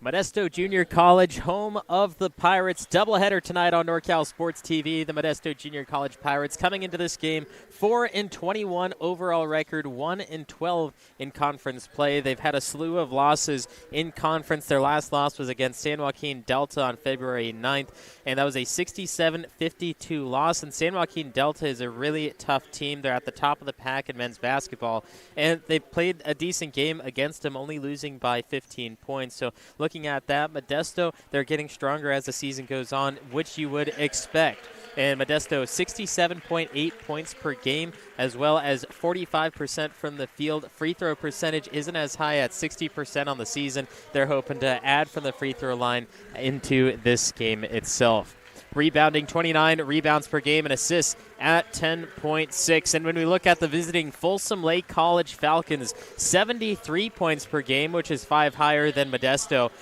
Modesto Junior College, home of the Pirates. Doubleheader tonight on NorCal Sports TV. The Modesto Junior College Pirates coming into this game 4-21 overall record, 1-12 in conference play. They've had a slew of losses in conference. Their last loss was against San Joaquin Delta on February 9th, and that was a 67-52 loss. And San Joaquin Delta is a really tough team. They're at the top of the pack in men's basketball, and they played a decent game against them, only losing by 15 points. So looking at that, Modesto, they're getting stronger as the season goes on, which you would expect. And Modesto, 67.8 points per game, as well as 45% from the field. Free throw percentage isn't as high at 60% on the season. They're hoping to add from the free throw line into this game itself. Rebounding, 29 rebounds per game, and assists at 10.6. And when we look at the visiting Folsom Lake College Falcons, 73 points per game, which is 5 higher than Modesto.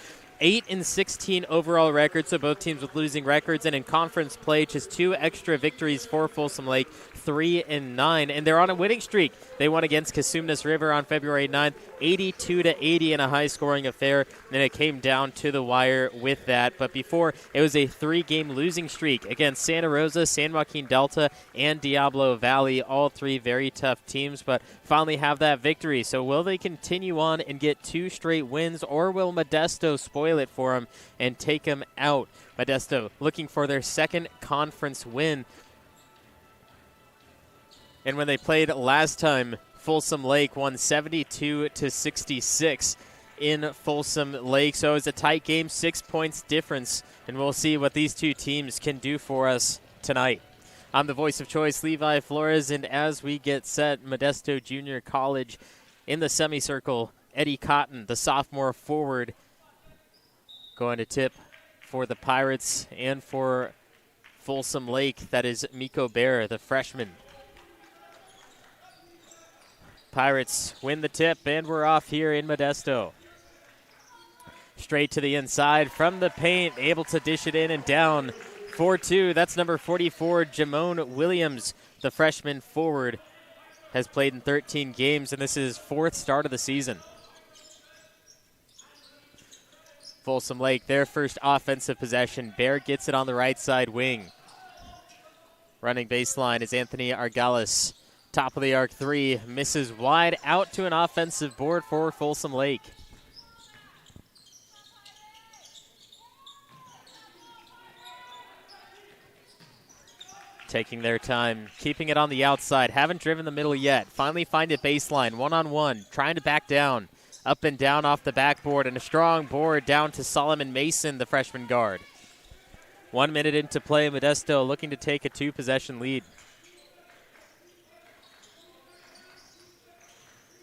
8-16 overall records, so both teams with losing records. And in conference play, just 2 extra victories for Folsom Lake, 3-9. And they're on a winning streak. They won against Cosumnes River on February 9th, 82-80 in a high-scoring affair. And it came down to the wire with that. But before, it was a 3-game losing streak against Santa Rosa, San Joaquin Delta, and Diablo Valley. All 3 very tough teams, but finally have that victory. So will they continue on and get 2 straight wins, or will Modesto spoil it for them and take them out? Modesto looking for their second conference win. And when they played last time, Folsom Lake won 72-66 in Folsom Lake. So it was a tight game, 6 points difference, and we'll see what these 2 teams can do for us tonight. I'm the voice of choice, Levi Flores, and as we get set, Modesto Junior College in the semicircle, Eddie Cotton, the sophomore forward, going to tip for the Pirates, and for Folsom Lake, that is Miko Bear, the freshman. Pirates win the tip, and we're off here in Modesto. Straight to the inside from the paint, able to dish it in and down. 4-2, that's number 44, Jamone Williams, the freshman forward, has played in 13 games, and this is his 4th start of the season. Folsom Lake, their first offensive possession. Bear gets it on the right side wing. Running baseline is Anthony Argalis. Top of the arc 3, misses wide, out to an offensive board for Folsom Lake. Taking their time, keeping it on the outside. Haven't driven the middle yet. Finally find it baseline, one-on-one, trying to back down. Up and down off the backboard, and a strong board down to Solomon Mason, the freshman guard. 1 minute into play, Modesto looking to take a 2-possession lead.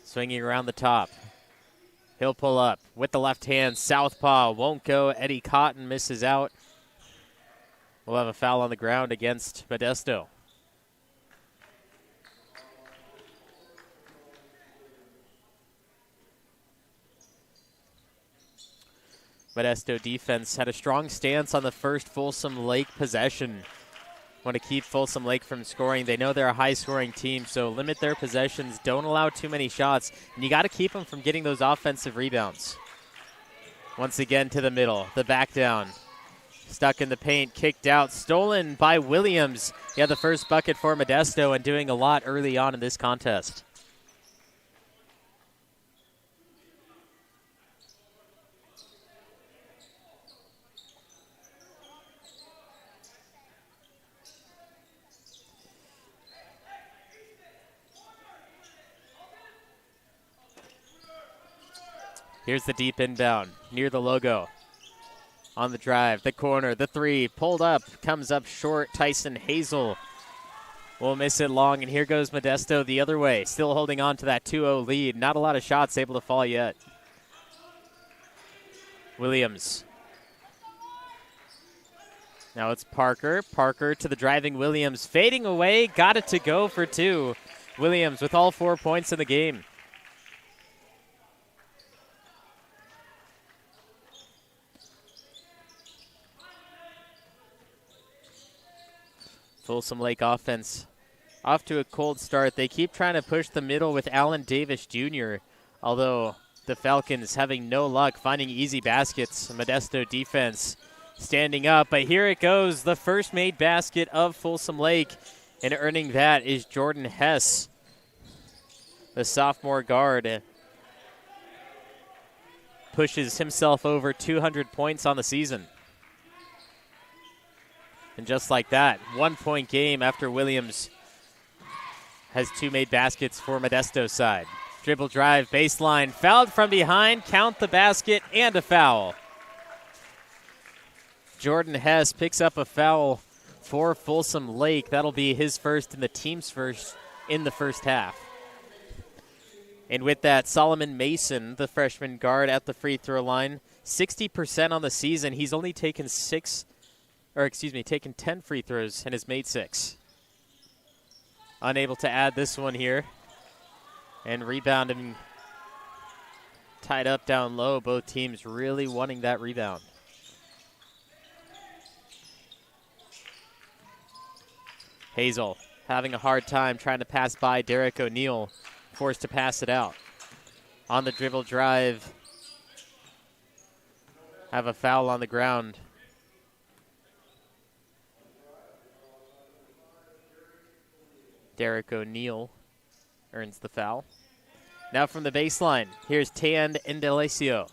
Swinging around the top. He'll pull up with the left hand. Southpaw won't go. Eddie Cotton misses out. We'll have a foul on the ground against Modesto. Modesto defense had a strong stance on the first Folsom Lake possession. Want to keep Folsom Lake from scoring. They know they're a high-scoring team, so limit their possessions. Don't allow too many shots, and you got to keep them from getting those offensive rebounds. Once again to the middle, the back down. Stuck in the paint, kicked out, stolen by Williams. He had the first bucket for Modesto and doing a lot early on in this contest. Here's the deep inbound near the logo. On the drive, the corner, the 3, pulled up, comes up short. Tyson Hazel will miss it long, and here goes Modesto the other way, still holding on to that 2-0 lead. Not a lot of shots able to fall yet. Williams. Now it's Parker. Parker to the driving Williams. Fading away, got it to go for 2. Williams with all 4 points in the game. Folsom Lake offense off to a cold start. They keep trying to push the middle with Allen Davis Jr., although the Falcons having no luck finding easy baskets. Modesto defense standing up, but here it goes. The first made basket of Folsom Lake, and earning that is Jordan Hess, the sophomore guard. Pushes himself over 200 points on the season. And just like that, 1 point game after Williams has 2 made baskets for Modesto's side. Dribble drive, baseline, fouled from behind, count the basket, and a foul. Jordan Hess picks up a foul for Folsom Lake. That'll be his first and the team's first in the first half. And with that, Solomon Mason, the freshman guard at the free throw line, 60% on the season. He's only taken 10 free throws and has made 6. Unable to add this one here. And rebounding, tied up down low. Both teams really wanting that rebound. Hazel having a hard time trying to pass by Derek O'Neal, forced to pass it out. On the dribble drive, have a foul on the ground. Derek O'Neal earns the foul. Now from the baseline, here's Tan Indelicio.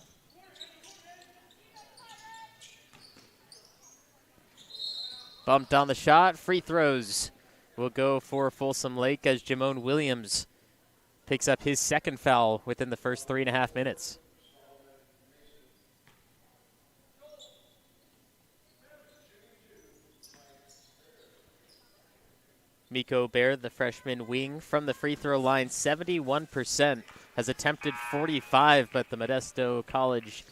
Bumped on the shot. Free throws will go for Folsom Lake as Jamone Williams picks up his second foul within the first 3.5 minutes. Miko Baird, the freshman wing from the free throw line, 71%, has attempted 45, but the Modesto College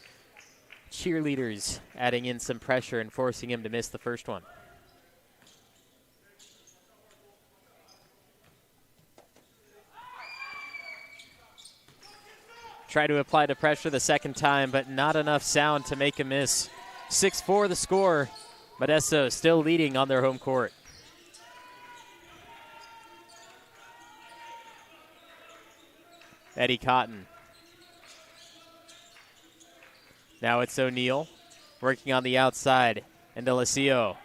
cheerleaders adding in some pressure and forcing him to miss the first one. Try to apply the pressure the second time, but not enough sound to make a miss. 6-4 the score. Modesto still leading on their home court. Eddie Cotton. Now it's O'Neal working on the outside. And Delisio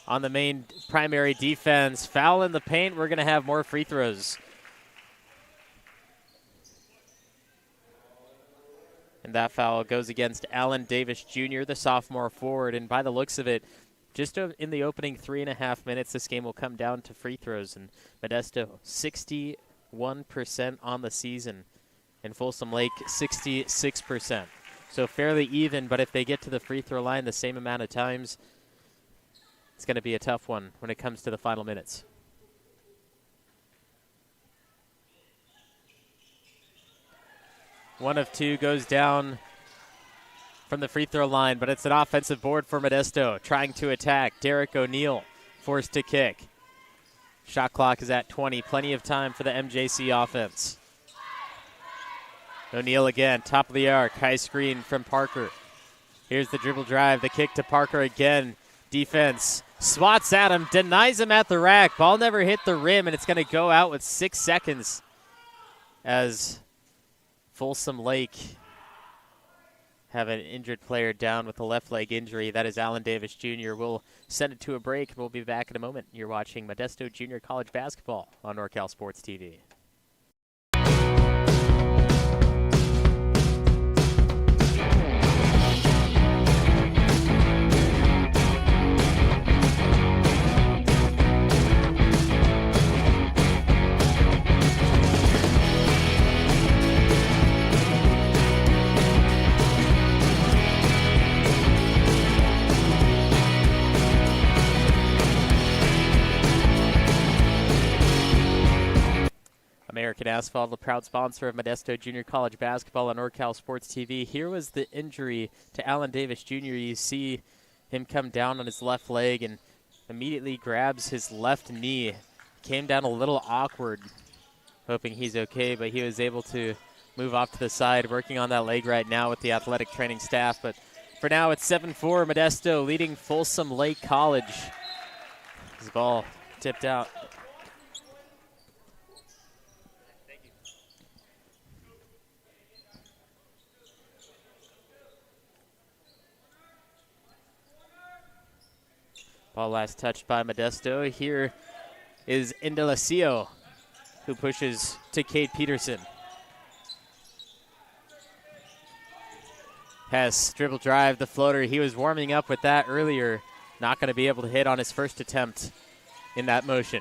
on the main primary defense. Foul in the paint. We're going to have more free throws. And that foul goes against Allen Davis Jr., the sophomore forward. And by the looks of it, just in the opening 3.5 minutes, this game will come down to free throws. And Modesto, 61% on the season. And Folsom Lake, 66%. So fairly even, but if they get to the free throw line the same amount of times, it's going to be a tough one when it comes to the final minutes. One of two goes down from the free throw line, but it's an offensive board for Modesto. Trying to attack. Derek O'Neal forced to kick. Shot clock is at 20. Plenty of time for the MJC offense. O'Neal again, top of the arc. High screen from Parker. Here's the dribble drive. The kick to Parker again. Defense swats at him, denies him at the rack. Ball never hit the rim, and it's going to go out with 6 seconds as Folsom Lake have an injured player down with a left leg injury. That is Allen Davis Jr. We'll send it to a break. We'll be back in a moment. You're watching Modesto Junior College Basketball on NorCal Sports TV. American Asphalt, the proud sponsor of Modesto Junior College Basketball on NorCal Sports TV. Here was the injury to Allen Davis Jr. You see him come down on his left leg and immediately grabs his left knee. Came down a little awkward, hoping he's okay, but he was able to move off to the side, working on that leg right now with the athletic training staff. But for now, it's 7-4, Modesto leading Folsom Lake College. This ball tipped out. Ball last touched by Modesto. Here is Indelecio, who pushes to Cade Peterson. Hess, dribble drive, the floater. He was warming up with that earlier. Not going to be able to hit on his first attempt in that motion.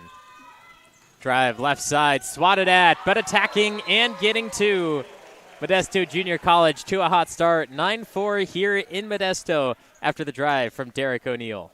Drive, left side, swatted at, but attacking and getting to Modesto Junior College to a hot start. 9-4 here in Modesto after the drive from Derek O'Neill.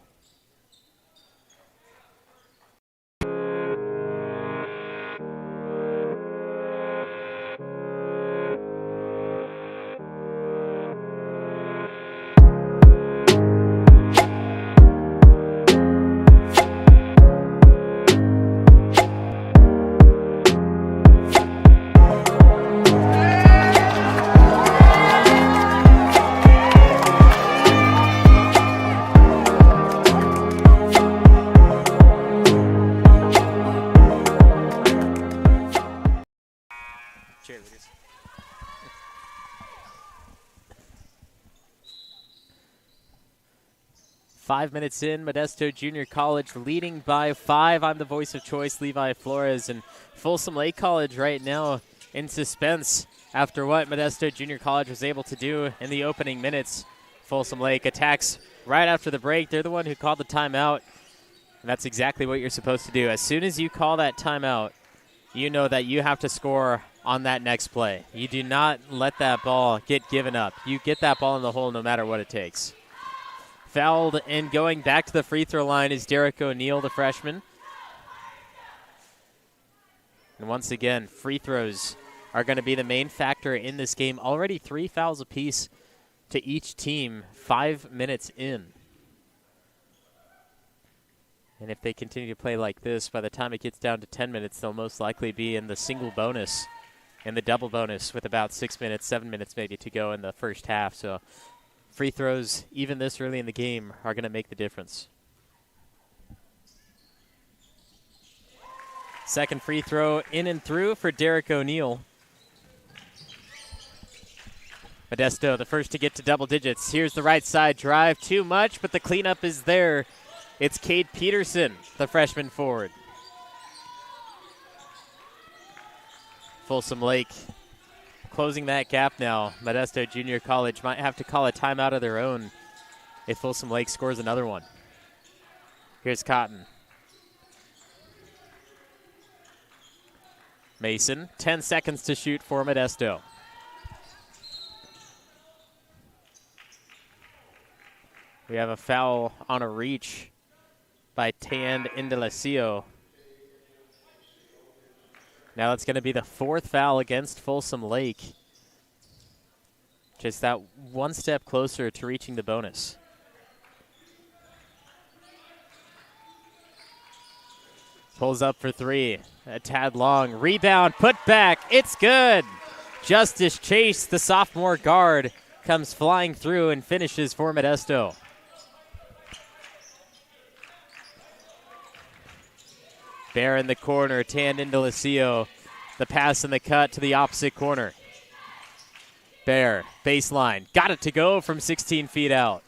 Cheerleaders. 5 minutes in, Modesto Junior College leading by 5. I'm the voice of choice, Levi Flores, and Folsom Lake College right now in suspense after what Modesto Junior College was able to do in the opening minutes. Folsom Lake attacks right after the break. They're the one who called the timeout, and that's exactly what you're supposed to do. As soon as you call that timeout, you know that you have to score on that next play. You do not let that ball get given up. You get that ball in the hole no matter what it takes. Fouled and going back to the free throw line is Derek O'Neill, the freshman. And once again, free throws are going to be the main factor in this game. Already 3 fouls apiece to each team, 5 minutes in. And if they continue to play like this, by the time it gets down to 10 minutes, they'll most likely be in the single bonus and the double bonus with about 6 minutes, 7 minutes maybe to go in the first half. So free throws, even this early in the game, are going to make the difference. Second free throw in and through for Derek O'Neill. Modesto, the first to get to double digits. Here's the right side drive. Too much, but the cleanup is there. It's Cade Peterson, the freshman forward. Folsom Lake closing that gap now. Modesto Junior College might have to call a timeout of their own if Folsom Lake scores another one. Here's Cotton. Mason, 10 seconds to shoot for Modesto. We have a foul on a reach by Tand Indelecio. Now it's going to be the 4th foul against Folsom Lake. Just that one step closer to reaching the bonus. Pulls up for 3. A tad long. Rebound, put back. It's good. Justice Chase, the sophomore guard, comes flying through and finishes for Modesto. Bear in the corner, Tand Indelecio. The pass and the cut to the opposite corner. Bear, baseline. Got it to go from 16 feet out.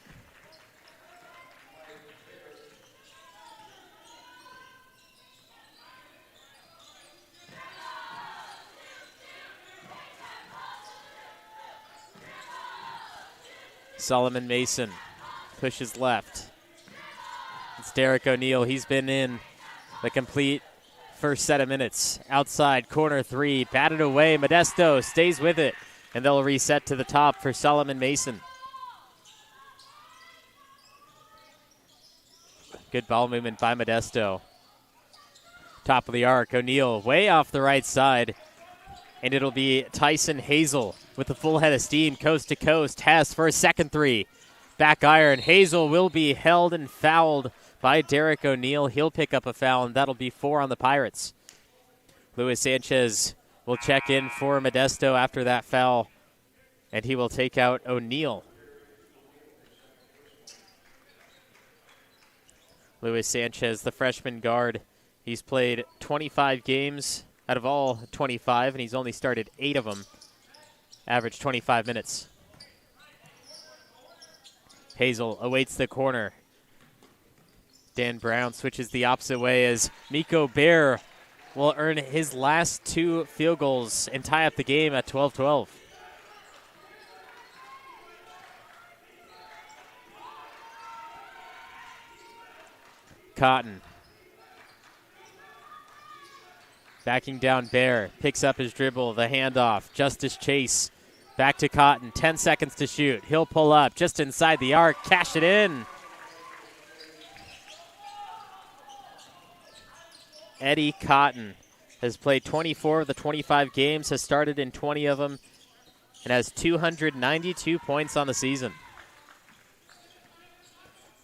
Solomon Mason pushes left. It's Derek O'Neill. He's been in the complete first set of minutes. Outside, corner 3, batted away. Modesto stays with it, and they'll reset to the top for Solomon Mason. Good ball movement by Modesto. Top of the arc, O'Neill way off the right side, and it'll be Tyson Hazel with the full head of steam, coast to coast. Hess for a second 3. Back iron. Hazel will be held and fouled by Derek O'Neill. He'll pick up a foul, and that'll be 4 on the Pirates. Luis Sanchez will check in for Modesto after that foul, and he will take out O'Neill. Luis Sanchez, the freshman guard, He's played 25 games out of all 25, and he's only started 8 of them. Average 25 minutes. Hazel awaits the corner. Dan Brown switches the opposite way as Miko Bear will earn his last 2 field goals and tie up the game at 12-12. Cotton. Backing down Bear. Picks up his dribble. The handoff. Justice Chase. Back to Cotton. 10 seconds to shoot. He'll pull up just inside the arc. Cash it in. Eddie Cotton has played 24 of the 25 games, has started in 20 of them, and has 292 points on the season.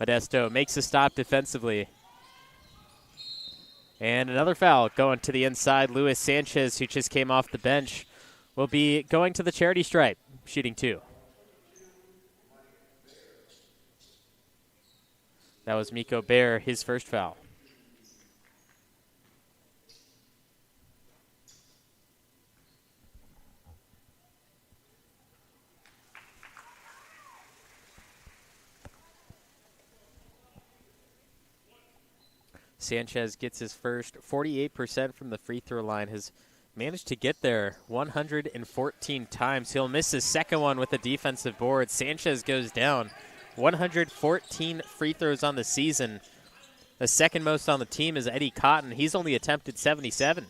Modesto makes a stop defensively. And another foul going to the inside. Luis Sanchez, who just came off the bench, will be going to the charity stripe, shooting 2. That was Miko Bear, his first foul. Sanchez gets his first 48% from the free throw line, has managed to get there 114 times. He'll miss his second one with a defensive board. Sanchez goes down. 114 free throws on the season. The second most on the team is Eddie Cotton. He's only attempted 77.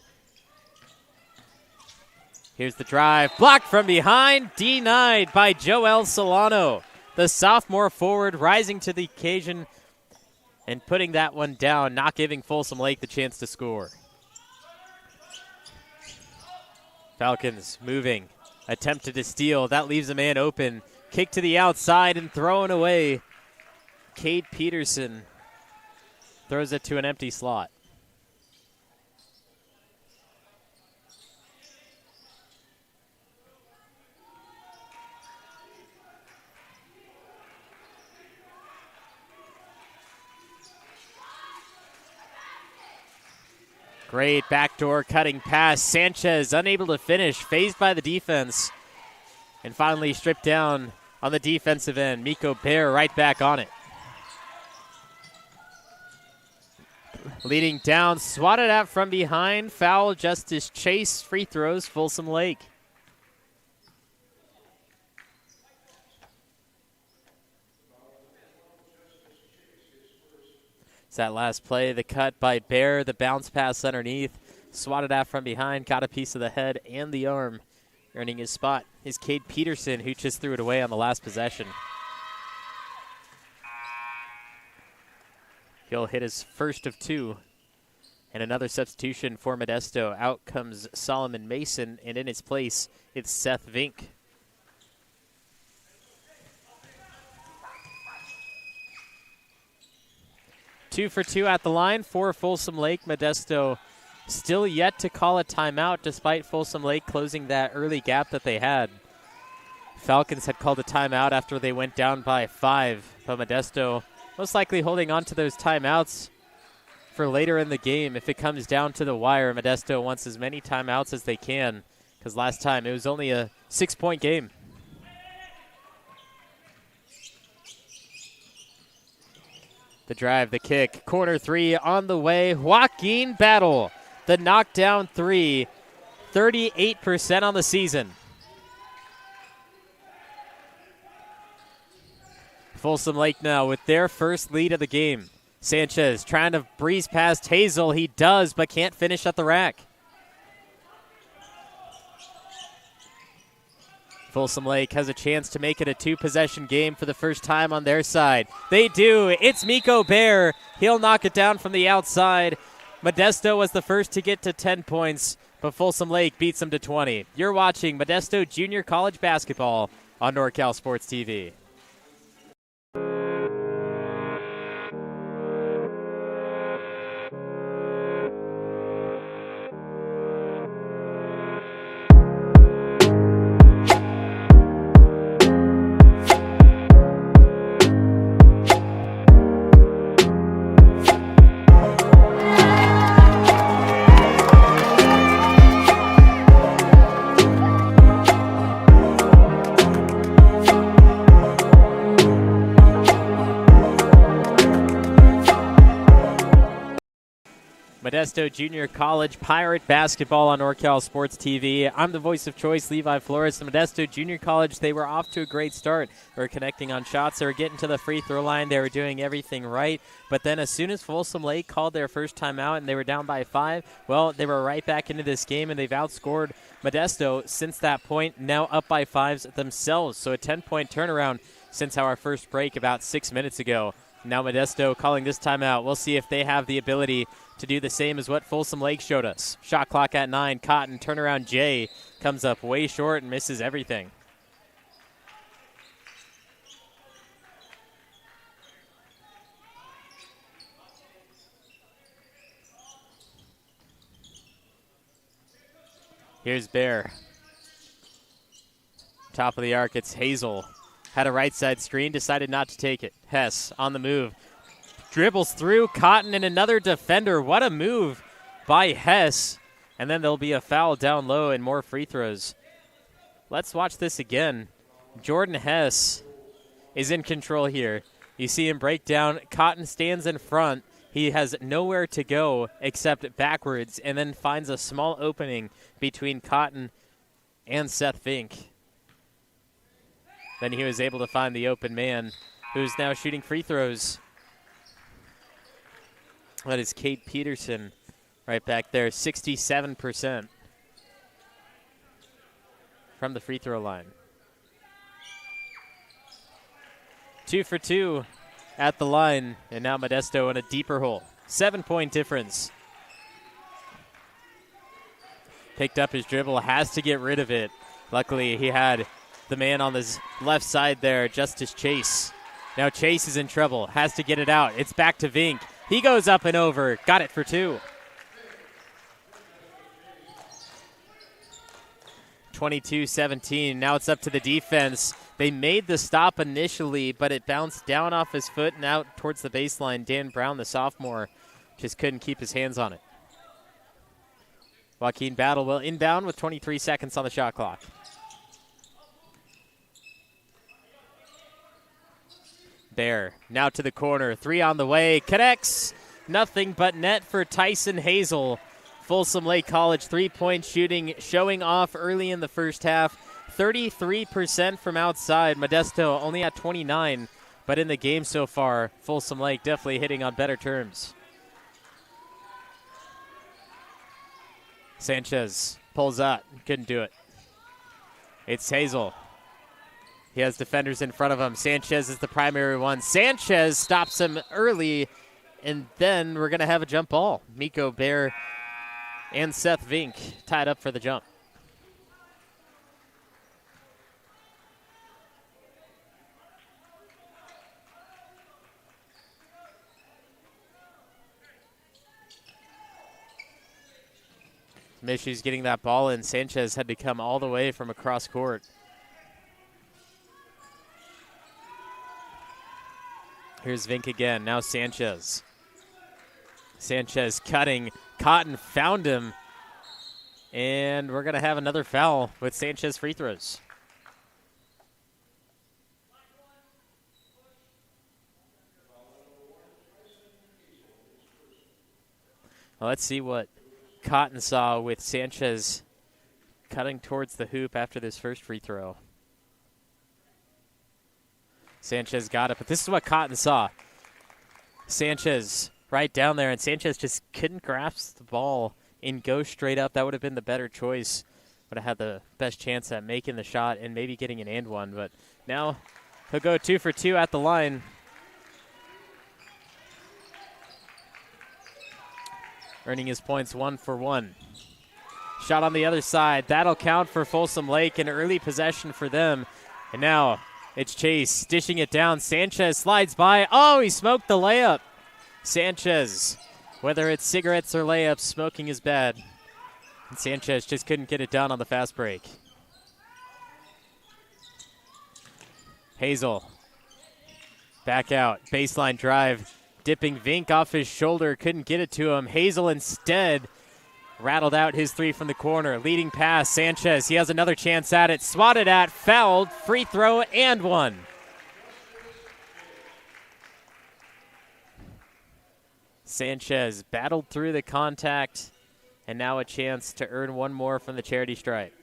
Here's the drive. Blocked from behind. Denied by Joel Solano. The sophomore forward rising to the occasion and putting that one down, not giving Folsom Lake the chance to score. Falcons moving, attempted to steal. That leaves a man open. Kick to the outside and thrown away. Cade Peterson throws it to an empty slot. Great backdoor cutting pass. Sanchez unable to finish, phased by the defense. And finally stripped down on the defensive end. Miko Bear right back on it. Leading down, swatted out from behind. Foul, Justice Chase, free throws, Folsom Lake. That last play, the cut by Bear, the bounce pass underneath, swatted out from behind, got a piece of the head and the arm. Earning his spot is Cade Peterson, who just threw it away on the last possession. He'll hit his first of 2. And another substitution for Modesto. Out comes Solomon Mason, and in his place, it's Seth Vink. Two for 2 at the line for Folsom Lake. Modesto still yet to call a timeout despite Folsom Lake closing that early gap that they had. Falcons had called a timeout after they went down by 5, but Modesto most likely holding on to those timeouts for later in the game. If it comes down to the wire, Modesto wants as many timeouts as they can because last time it was only a 6-point game. The drive, the kick, corner 3 on the way. Joaquin Battle, the knockdown 3, 38% on the season. Folsom Lake now with their first lead of the game. Sanchez trying to breeze past Hazel. He does, but can't finish at the rack. Folsom Lake has a chance to make it a 2-possession game for the first time on their side. They do. It's Miko Bear. He'll knock it down from the outside. Modesto was the first to get to 10 points, but Folsom Lake beats them to 20. You're watching Modesto Junior College Basketball on NorCal Sports TV. Modesto Junior College Pirate basketball on NorCal Sports TV. I'm the voice of choice, Levi Flores. The Modesto Junior College, they were off to a great start. They were connecting on shots. They were getting to the free throw line. They were doing everything right. But then as soon as Folsom Lake called their first timeout and they were down by 5, well, they were right back into this game, and they've outscored Modesto since that point, now up by 5s themselves. So a 10-point turnaround since our first break about 6 minutes ago. Now Modesto calling this timeout. We'll see if they have the ability to do the same as what Folsom Lake showed us. Shot clock at 9. Cotton, turnaround Jay, comes up way short and misses everything. Here's Bear. Top of the arc, it's Hazel. Had a right side screen, decided not to take it. Hess on the move. Dribbles through, Cotton and another defender. What a move by Hess. And then there'll be a foul down low and more free throws. Let's watch this again. Jordan Hess is in control here. You see him break down. Cotton stands in front. He has nowhere to go except backwards, and then finds a small opening between Cotton and Seth Vink. Then he was able to find the open man, who's now shooting free throws. That is Kate Peterson right back there, 67% from the free throw line. 2 for 2 at the line, and now Modesto in a deeper hole. 7-point difference. Picked up his dribble, has to get rid of it. Luckily, he had the man on his left side there, Justice Chase. Now Chase is in trouble, has to get it out. It's back to Vink. He goes up and over, got it for 2. 22-17, now it's up to the defense. They made the stop initially, but it bounced down off his foot and out towards the baseline. Dan Brown, the sophomore, just couldn't keep his hands on it. Joaquin Battle will inbound with 23 seconds on the shot clock. Bear now to the corner. 3 on the way. Connects. Nothing but net for Tyson Hazel. Folsom Lake College three-point shooting showing off early in the first half. 33% from outside. Modesto only at 29. But in the game so far, Folsom Lake definitely hitting on better terms. Sanchez pulls up. Couldn't do it. It's Hazel. He has defenders in front of him. Sanchez is the primary one. Sanchez stops him early, and then we're going to have a jump ball. Miko Bear and Seth Vink tied up for the jump. Some issues getting that ball in. Sanchez had to come all the way from across court. Here's Vink again. Now Sanchez. Sanchez cutting. Cotton found him. And we're going to have another foul with Sanchez free throws. Well, let's see what Cotton saw with Sanchez cutting towards the hoop after this first free throw. Sanchez got it, but this is what Cotton saw. Sanchez right down there, and Sanchez just couldn't grasp the ball and go straight up. That would have been the better choice. Would have had the best chance at making the shot and maybe getting an and one, but now he'll go 2 for 2 at the line. Earning his points 1 for 1. Shot on the other side. That'll count for Folsom Lake, an early possession for them. And now it's Chase dishing it down. Sanchez slides by. Oh, he smoked the layup. Sanchez, whether it's cigarettes or layups, smoking is bad. And Sanchez just couldn't get it done on the fast break. Hazel, back out, baseline drive. Dipping Vink off his shoulder, couldn't get it to him. Hazel instead rattled out his 3 from the corner. Leading pass, Sanchez, he has another chance at it. Swatted at, fouled, free throw, and one. Sanchez battled through the contact, and now a chance to earn one more from the charity stripe.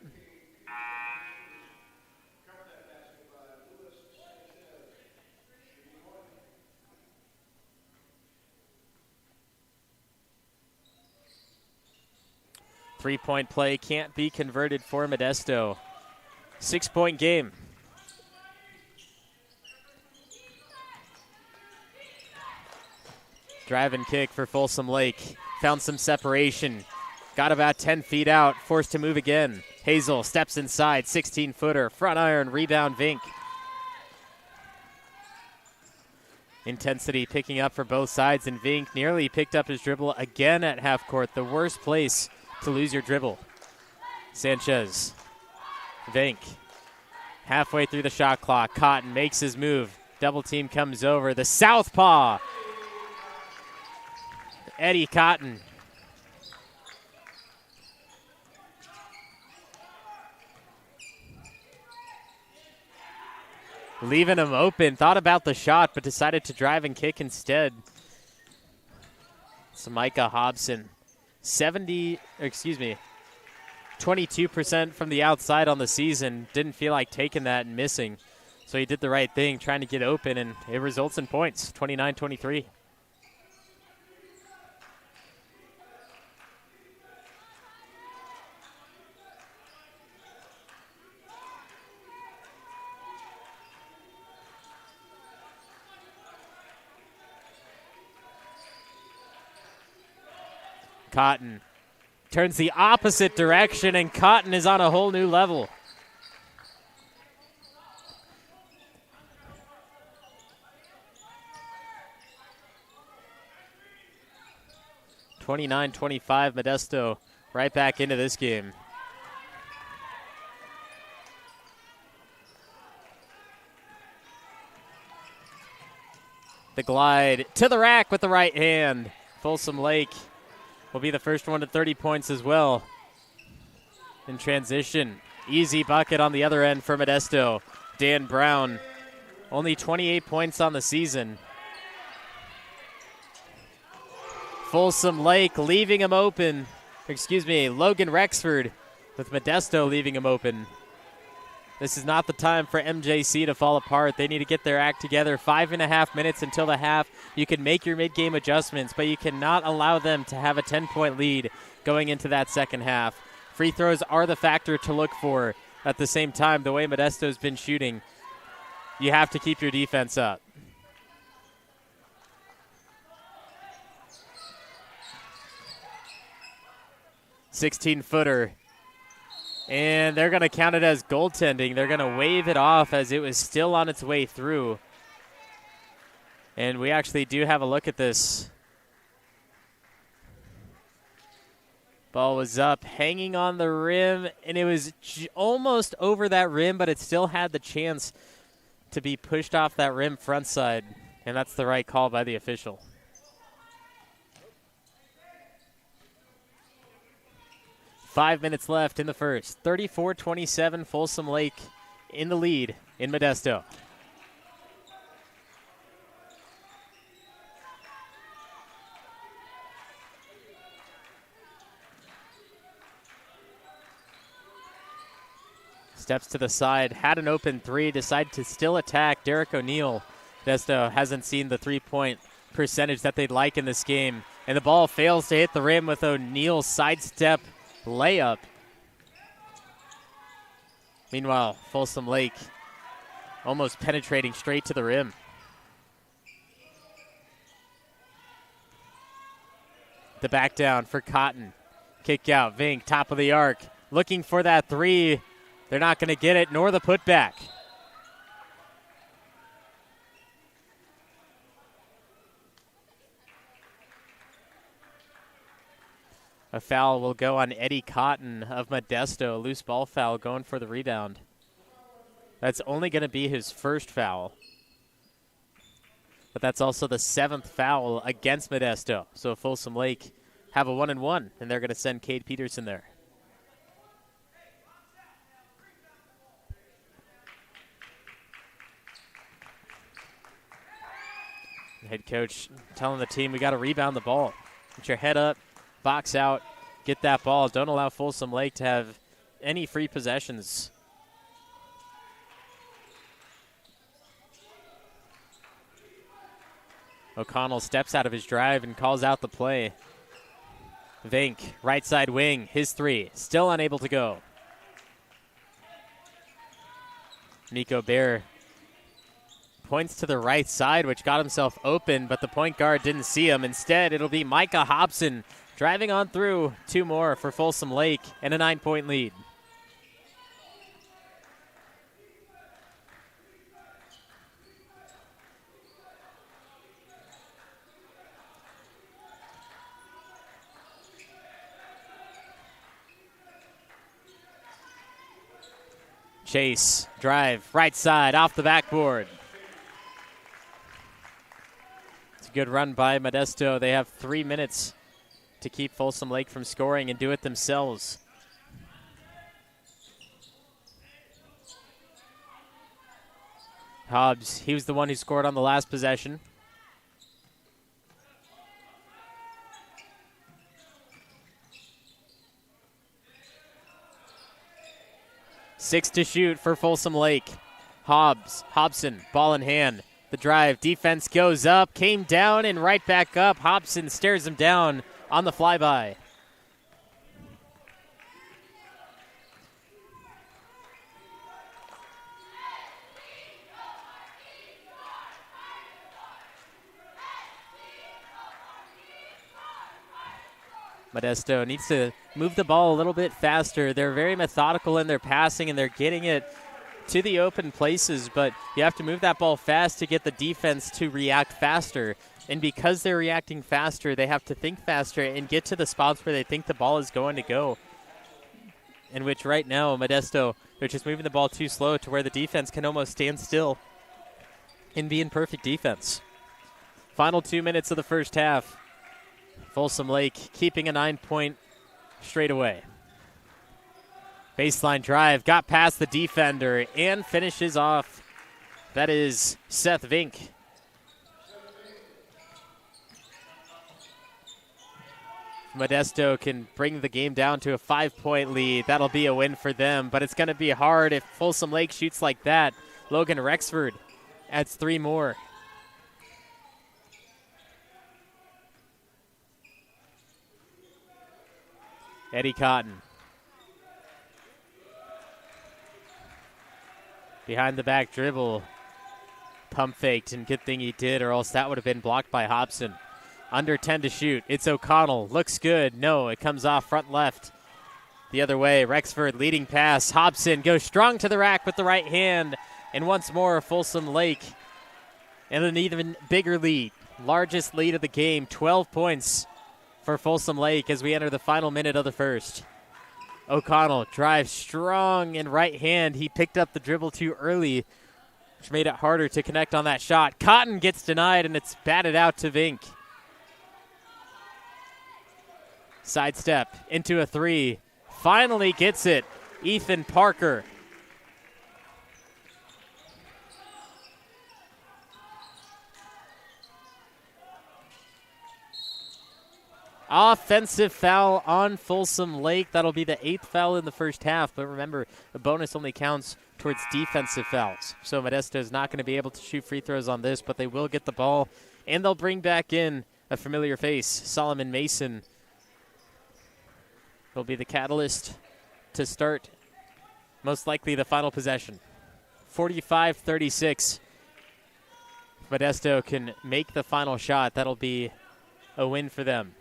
Three-point play can't be converted for Modesto. 6-point game. Drive and kick for Folsom Lake. Found some separation. Got about 10 feet out. Forced to move again. Hazel steps inside. 16-footer. Front iron. Rebound Vink. Intensity picking up for both sides, and Vink nearly picked up his dribble again at half court. The worst place to lose your dribble. Sanchez. Vink. Halfway through the shot clock. Cotton makes his move. Double team comes over. The southpaw. Eddie Cotton. Leaving him open. Thought about the shot, but decided to drive and kick instead. So Micah Hobson. 22% from the outside on the season. Didn't feel like taking that and missing. So he did the right thing, trying to get open, and it results in points, 29-23. Cotton turns the opposite direction, and Cotton is on a whole new level. (29-25) Modesto right back into this game. The glide to the rack with the right hand. Folsom Lake will be the first one to 30 points as well. In transition, easy bucket on the other end for Modesto. Dan Brown, only 28 points on the season. Folsom Lake leaving him open. Logan Rexford with Modesto leaving him open. This is not the time for MJC to fall apart. They need to get their act together. 5.5 minutes until the half. You can make your mid-game adjustments, but you cannot allow them to have a 10-point lead going into that second half. Free throws are the factor to look for. At the same time, the way Modesto's been shooting, you have to keep your defense up. (16-footer). And they're going to count it as goaltending. They're going to wave it off as it was still on its way through. And we actually do have a look at this. Ball was up, hanging on the rim, and it was almost over that rim, but it still had the chance to be pushed off that rim front side. And that's the right call by the official. Five minutes left in the first. 34-27, Folsom Lake in the lead in Modesto. Steps to the side, had an open three, decided to still attack. Derek O'Neill. Modesto hasn't seen the three-point percentage that they'd like in this game. And the ball fails to hit the rim with O'Neill's sidestep layup. Meanwhile, Folsom Lake almost penetrating straight to the rim. The back down for Cotton. Kick out, Vink, top of the arc. Looking for that three. They're not going to get it, nor the putback. A foul will go on Eddie Cotton of Modesto. Loose ball foul going for the rebound. That's only going to be his first foul. But that's also the 7th foul against Modesto. So Folsom Lake have a 1-and-1, and they're going to send Cade Peterson there. Head coach telling the team we got to rebound the ball. Get your head up, box out, get that ball. Don't allow Folsom Lake to have any free possessions. O'Connell steps out of his drive and calls out the play. Vink, right side wing, his three, still unable to go. Nico Bear points to the right side, which got himself open, but the point guard didn't see him. Instead, it'll be Micah Hobson driving on through. 2 more for Folsom Lake and a 9-point lead. Chase, drive, right side, off the backboard. It's a good run by Modesto. They have 3 minutes to keep Folsom Lake from scoring and do it themselves. Hobbs, he was the one who scored on the last possession. Six to shoot for Folsom Lake. Hobson, ball in hand. The drive, defense goes up, came down and right back up. Hobson stares him down on the flyby. Modesto needs to move the ball a little bit faster. They're very methodical in their passing, and they're getting it to the open places, but you have to move that ball fast to get the defense to react faster. And because they're reacting faster, they have to think faster and get to the spots where they think the ball is going to go. In which right now, Modesto, they're just moving the ball too slow to where the defense can almost stand still and be in perfect defense. Final 2 minutes of the first half. Folsom Lake keeping a 9-point straightaway. Baseline drive, got past the defender and finishes off. That is Seth Vink. Modesto can bring the game down to a 5-point lead. That'll be a win for them, but it's going to be hard if Folsom Lake shoots like that. Logan Rexford adds 3 more. Eddie Cotton. Behind the back dribble. Pump faked, and good thing he did, or else that would have been blocked by Hobson. Under 10 to shoot. It's O'Connell. Looks good. No, it comes off front left. The other way. Rexford leading pass. Hobson goes strong to the rack with the right hand. And once more, Folsom Lake. And an even bigger lead. Largest lead of the game. 12 points for Folsom Lake as we enter the final minute of the first. O'Connell drives strong and right hand. He picked up the dribble too early, which made it harder to connect on that shot. Cotton gets denied, and it's batted out to Vink. Sidestep into a 3. Finally gets it. Ethan Parker. Offensive foul on Folsom Lake. That'll be the 8th foul in the first half. But remember, the bonus only counts towards defensive fouls. So Modesto is not going to be able to shoot free throws on this, but they will get the ball. And they'll bring back in a familiar face, Solomon Mason. He'll be the catalyst to start most likely the final possession. 45-36. Modesto can make the final shot. That'll be a win for them.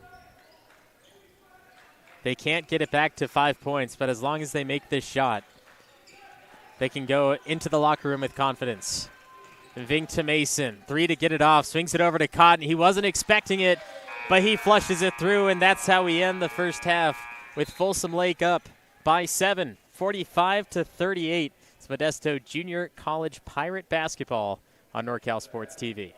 They can't get it back to 5 points, but as long as they make this shot, they can go into the locker room with confidence. Vink to Mason. 3 to get it off. Swings it over to Cotton. He wasn't expecting it, but he flushes it through, and that's how we end the first half with Folsom Lake up by 7, 45-38. It's Modesto Junior College Pirate basketball on NorCal Sports TV.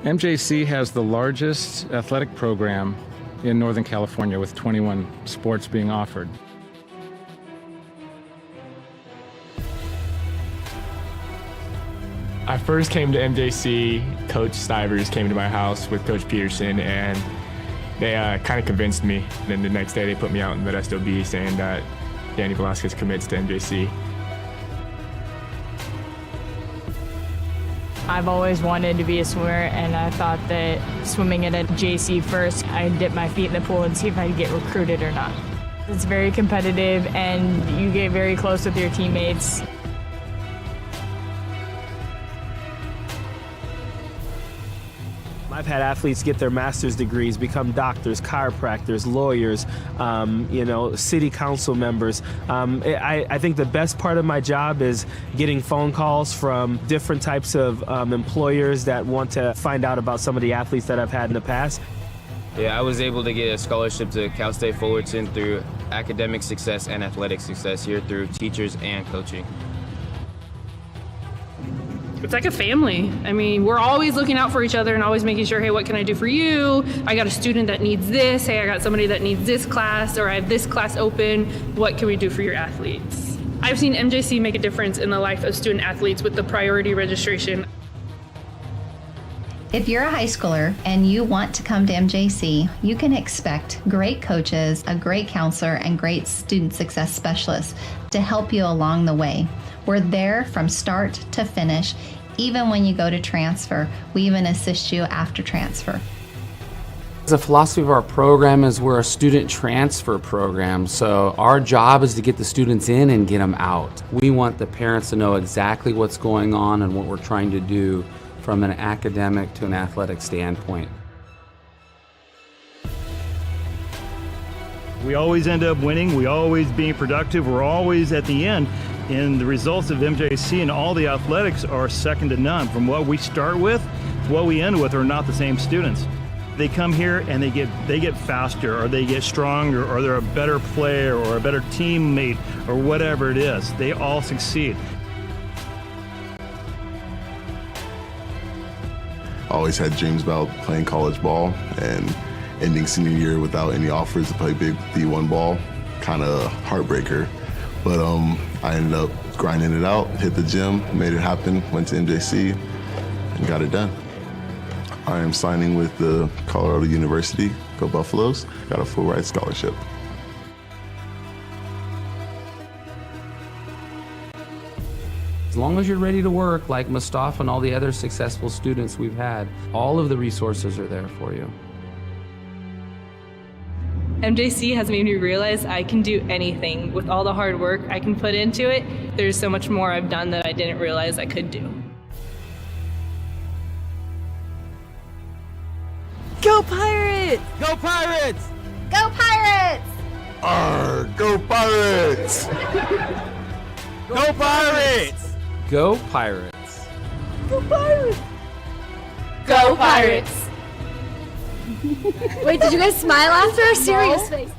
MJC has the largest athletic program in Northern California with 21 sports being offered. I first came to MJC, Coach Stivers came to my house with Coach Peterson, and they kind of convinced me. Then the next day they put me out in Modesto B saying that Danny Velasquez commits to MJC. I've always wanted to be a swimmer, and I thought that swimming at a JC first, I'd dip my feet in the pool and see if I'd get recruited or not. It's very competitive, and you get very close with your teammates. I've had athletes get their master's degrees, become doctors, chiropractors, lawyers, city council members. I think the best part of my job is getting phone calls from different types of employers that want to find out about some of the athletes that I've had in the past. Yeah, I was able to get a scholarship to Cal State Fullerton through academic success and athletic success here through teachers and coaching. It's like a family. I mean, we're always looking out for each other and always making sure, hey, what can I do for you? I got a student that needs this. Hey, I got somebody that needs this class, or I have this class open. What can we do for your athletes? I've seen MJC make a difference in the life of student athletes with the priority registration. If you're a high schooler and you want to come to MJC, you can expect great coaches, a great counselor, and great student success specialists to help you along the way. We're there from start to finish. Even when you go to transfer, we even assist you after transfer. The philosophy of our program is we're a student transfer program, so our job is to get the students in and get them out. We want the parents to know exactly what's going on and what we're trying to do from an academic to an athletic standpoint. We always end up winning, we always being productive, we're always at the end. And the results of MJC and all the athletics are second to none. From what we start with to what we end with are not the same students. They come here and they get faster, or they get stronger, or they're a better player or a better teammate or whatever it is. They all succeed. I always had dreams about playing college ball, and ending senior year without any offers to play big D1 ball, kind of heartbreaker. But I ended up grinding it out, hit the gym, made it happen, went to MJC, and got it done. I am signing with the Colorado University, go Buffaloes, got a full ride scholarship. As long as you're ready to work, like Mustafa and all the other successful students we've had, all of the resources are there for you. MJC has made me realize I can do anything. With all the hard work I can put into it, there's so much more I've done that I didn't realize I could do. Go Pirates! Go Pirates! Go Pirates! Arr, go Pirates! Go Pirates! Go Pirates! Go Pirates! Go Pirates! Wait, did you guys smile after a serious face?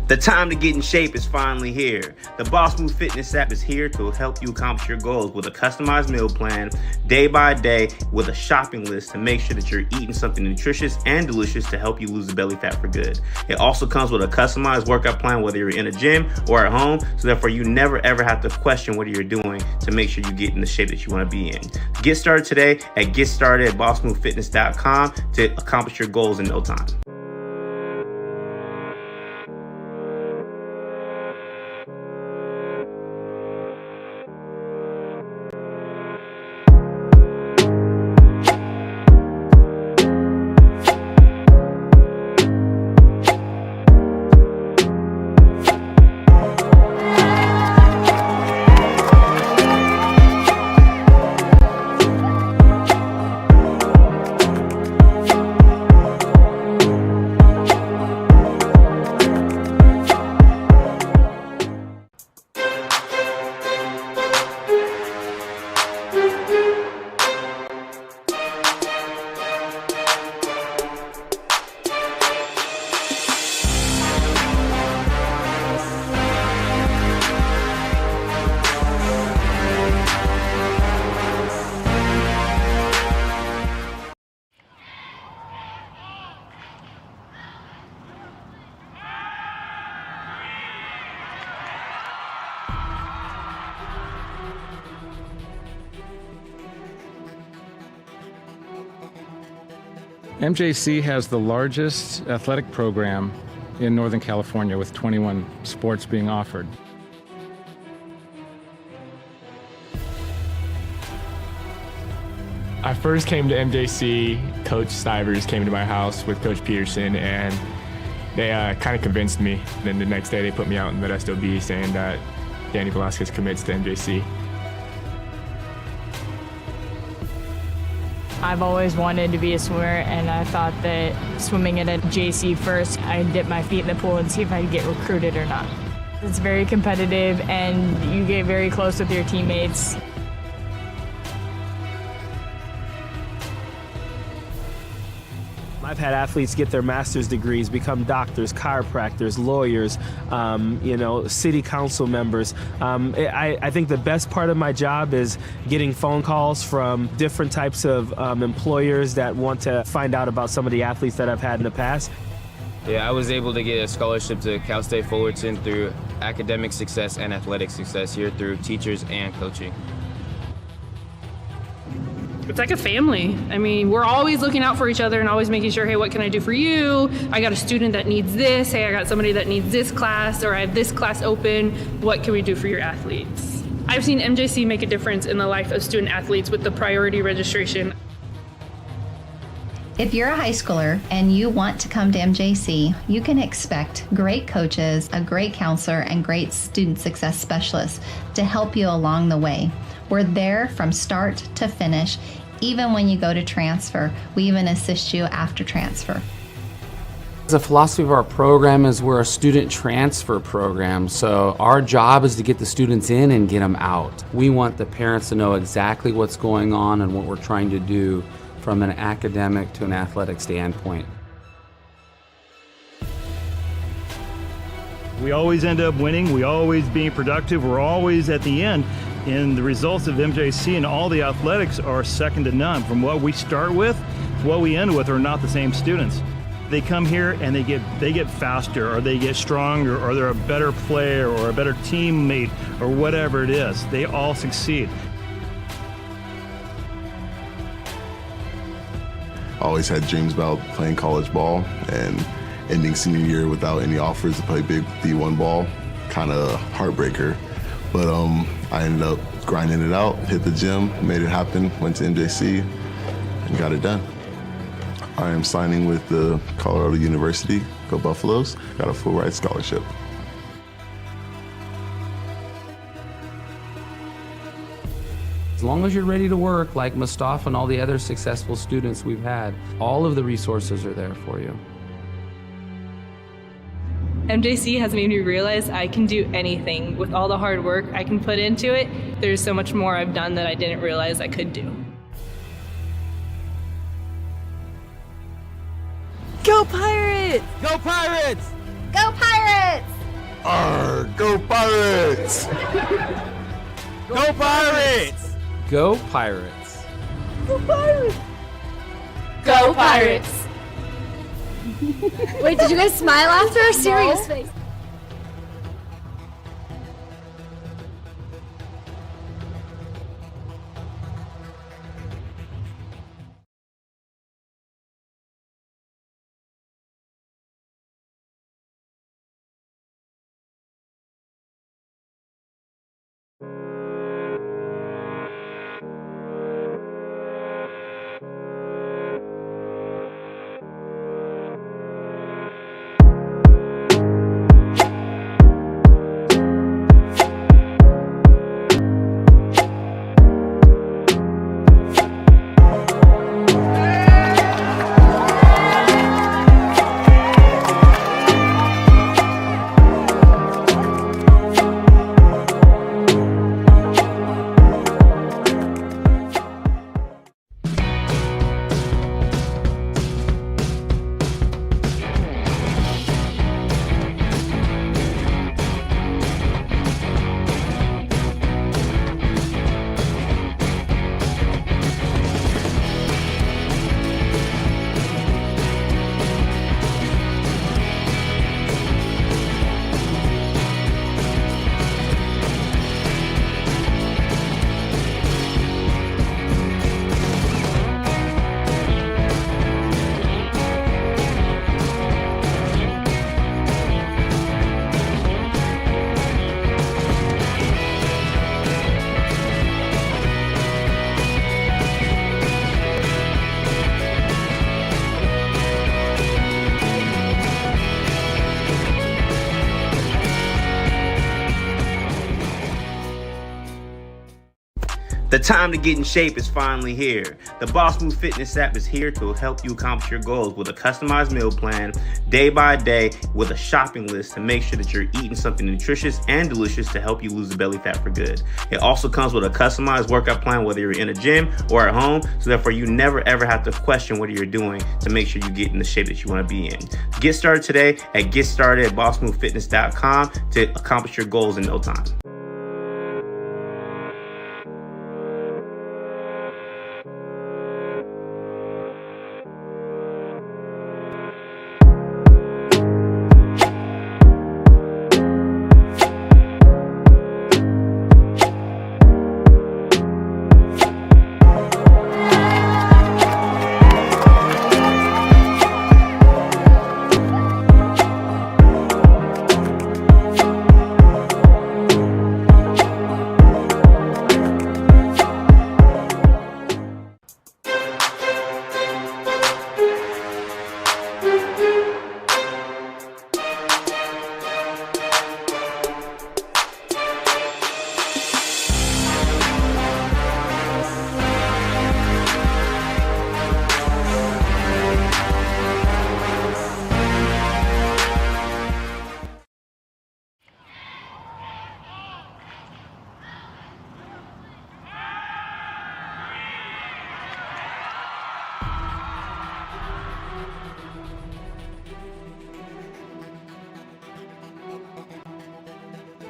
The time to get in shape is finally here. The Boss Move Fitness app is here to help you accomplish your goals with a customized meal plan, day by day, with a shopping list to make sure that you're eating something nutritious and delicious to help you lose the belly fat for good. It also comes with a customized workout plan, whether you're in a gym or at home, so therefore you never ever have to question what you're doing to make sure you get in the shape that you want to be in. Get started today at GetStartedAtBossMoveFitness.com to accomplish your goals in no time. MJC has the largest athletic program in Northern California, with 21 sports being offered. I first came to MJC, Coach Stivers came to my house with Coach Peterson, and they kind of convinced me. Then the next day they put me out in Modesto B saying that Danny Velasquez commits to MJC. I've always wanted to be a swimmer, and I thought that swimming at a JC first, I'd dip my feet in the pool and see if I'd get recruited or not. It's very competitive, and you get very close with your teammates. I've had athletes get their master's degrees, become doctors, chiropractors, lawyers, city council members. I think the best part of my job is getting phone calls from different types of employers that want to find out about some of the athletes that I've had in the past. Yeah, I was able to get a scholarship to Cal State Fullerton through academic success and athletic success here through teachers and coaching. It's like a family. I mean, we're always looking out for each other and always making sure, hey, what can I do for you? I got a student that needs this. Hey, I got somebody that needs this class, or I have this class open. What can we do for your athletes? I've seen MJC make a difference in the life of student athletes with the priority registration. If you're a high schooler and you want to come to MJC, you can expect great coaches, a great counselor, and great student success specialists to help you along the way. We're there from start to finish. Even when you go to transfer, we even assist you after transfer. The philosophy of our program is we're a student transfer program, so our job is to get the students in and get them out. We want the parents to know exactly what's going on and what we're trying to do from an academic to an athletic standpoint. We always end up winning. We always being productive. We're always at the end. And the results of MJC and all the athletics are second to none. From what we start with, what we end with are not the same students. They come here and they get faster, or they get stronger, or they're a better player or a better teammate, or whatever it is. They all succeed. I always had dreams about playing college ball, and ending senior year without any offers to play big D1 ball, kind of heartbreaker. But I ended up grinding it out, hit the gym, made it happen, went to MJC, and got it done. I am signing with the Colorado University, go Buffaloes, got a full ride scholarship. As long as you're ready to work, like Mustafa and all the other successful students we've had, all of the resources are there for you. MJC has made me realize I can do anything. With all the hard work I can put into it, there's so much more I've done that I didn't realize I could do. Go Pirates! Go Pirates! Go Pirates! Go Pirates! Go Pirates! Go Pirates! Go Pirates! Wait, did you guys smile after a serious face? The time to get in shape is finally here. The Boss Move Fitness app is here to help you accomplish your goals with a customized meal plan, day by day, with a shopping list to make sure that you're eating something nutritious and delicious to help you lose the belly fat for good. It also comes with a customized workout plan, whether you're in a gym or at home, so therefore you never ever have to question what you're doing to make sure you get in the shape that you want to be in. Get started today at GetStartedAtBossMoveFitness.com to accomplish your goals in no time.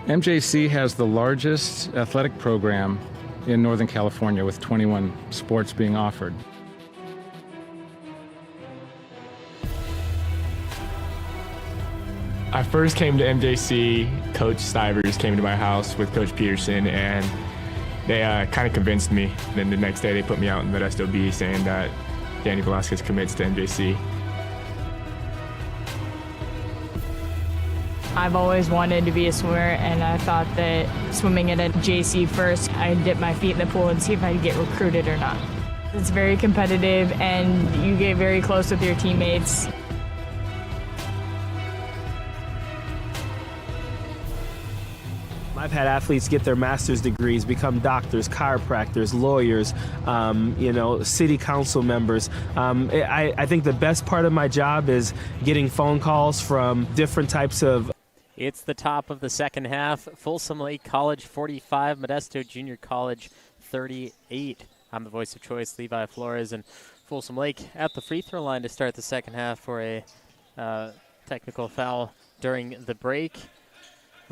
MJC has the largest athletic program in Northern California, with 21 sports being offered. I first came to MJC, Coach Stivers came to my house with Coach Peterson, and they kind of convinced me. Then the next day they put me out in Modesto B saying that Danny Velasquez commits to MJC. I've always wanted to be a swimmer, and I thought that swimming at a JC first, I'd dip my feet in the pool and see if I'd get recruited or not. It's very competitive, and you get very close with your teammates. I've had athletes get their master's degrees, become doctors, chiropractors, lawyers, city council members. I think the best part of my job is getting phone calls from different types of. It's the top of the second half. Folsom Lake College 45, Modesto Junior College 38. I'm the voice of choice, Levi Flores, and Folsom Lake at the free throw line to start the second half for a technical foul during the break.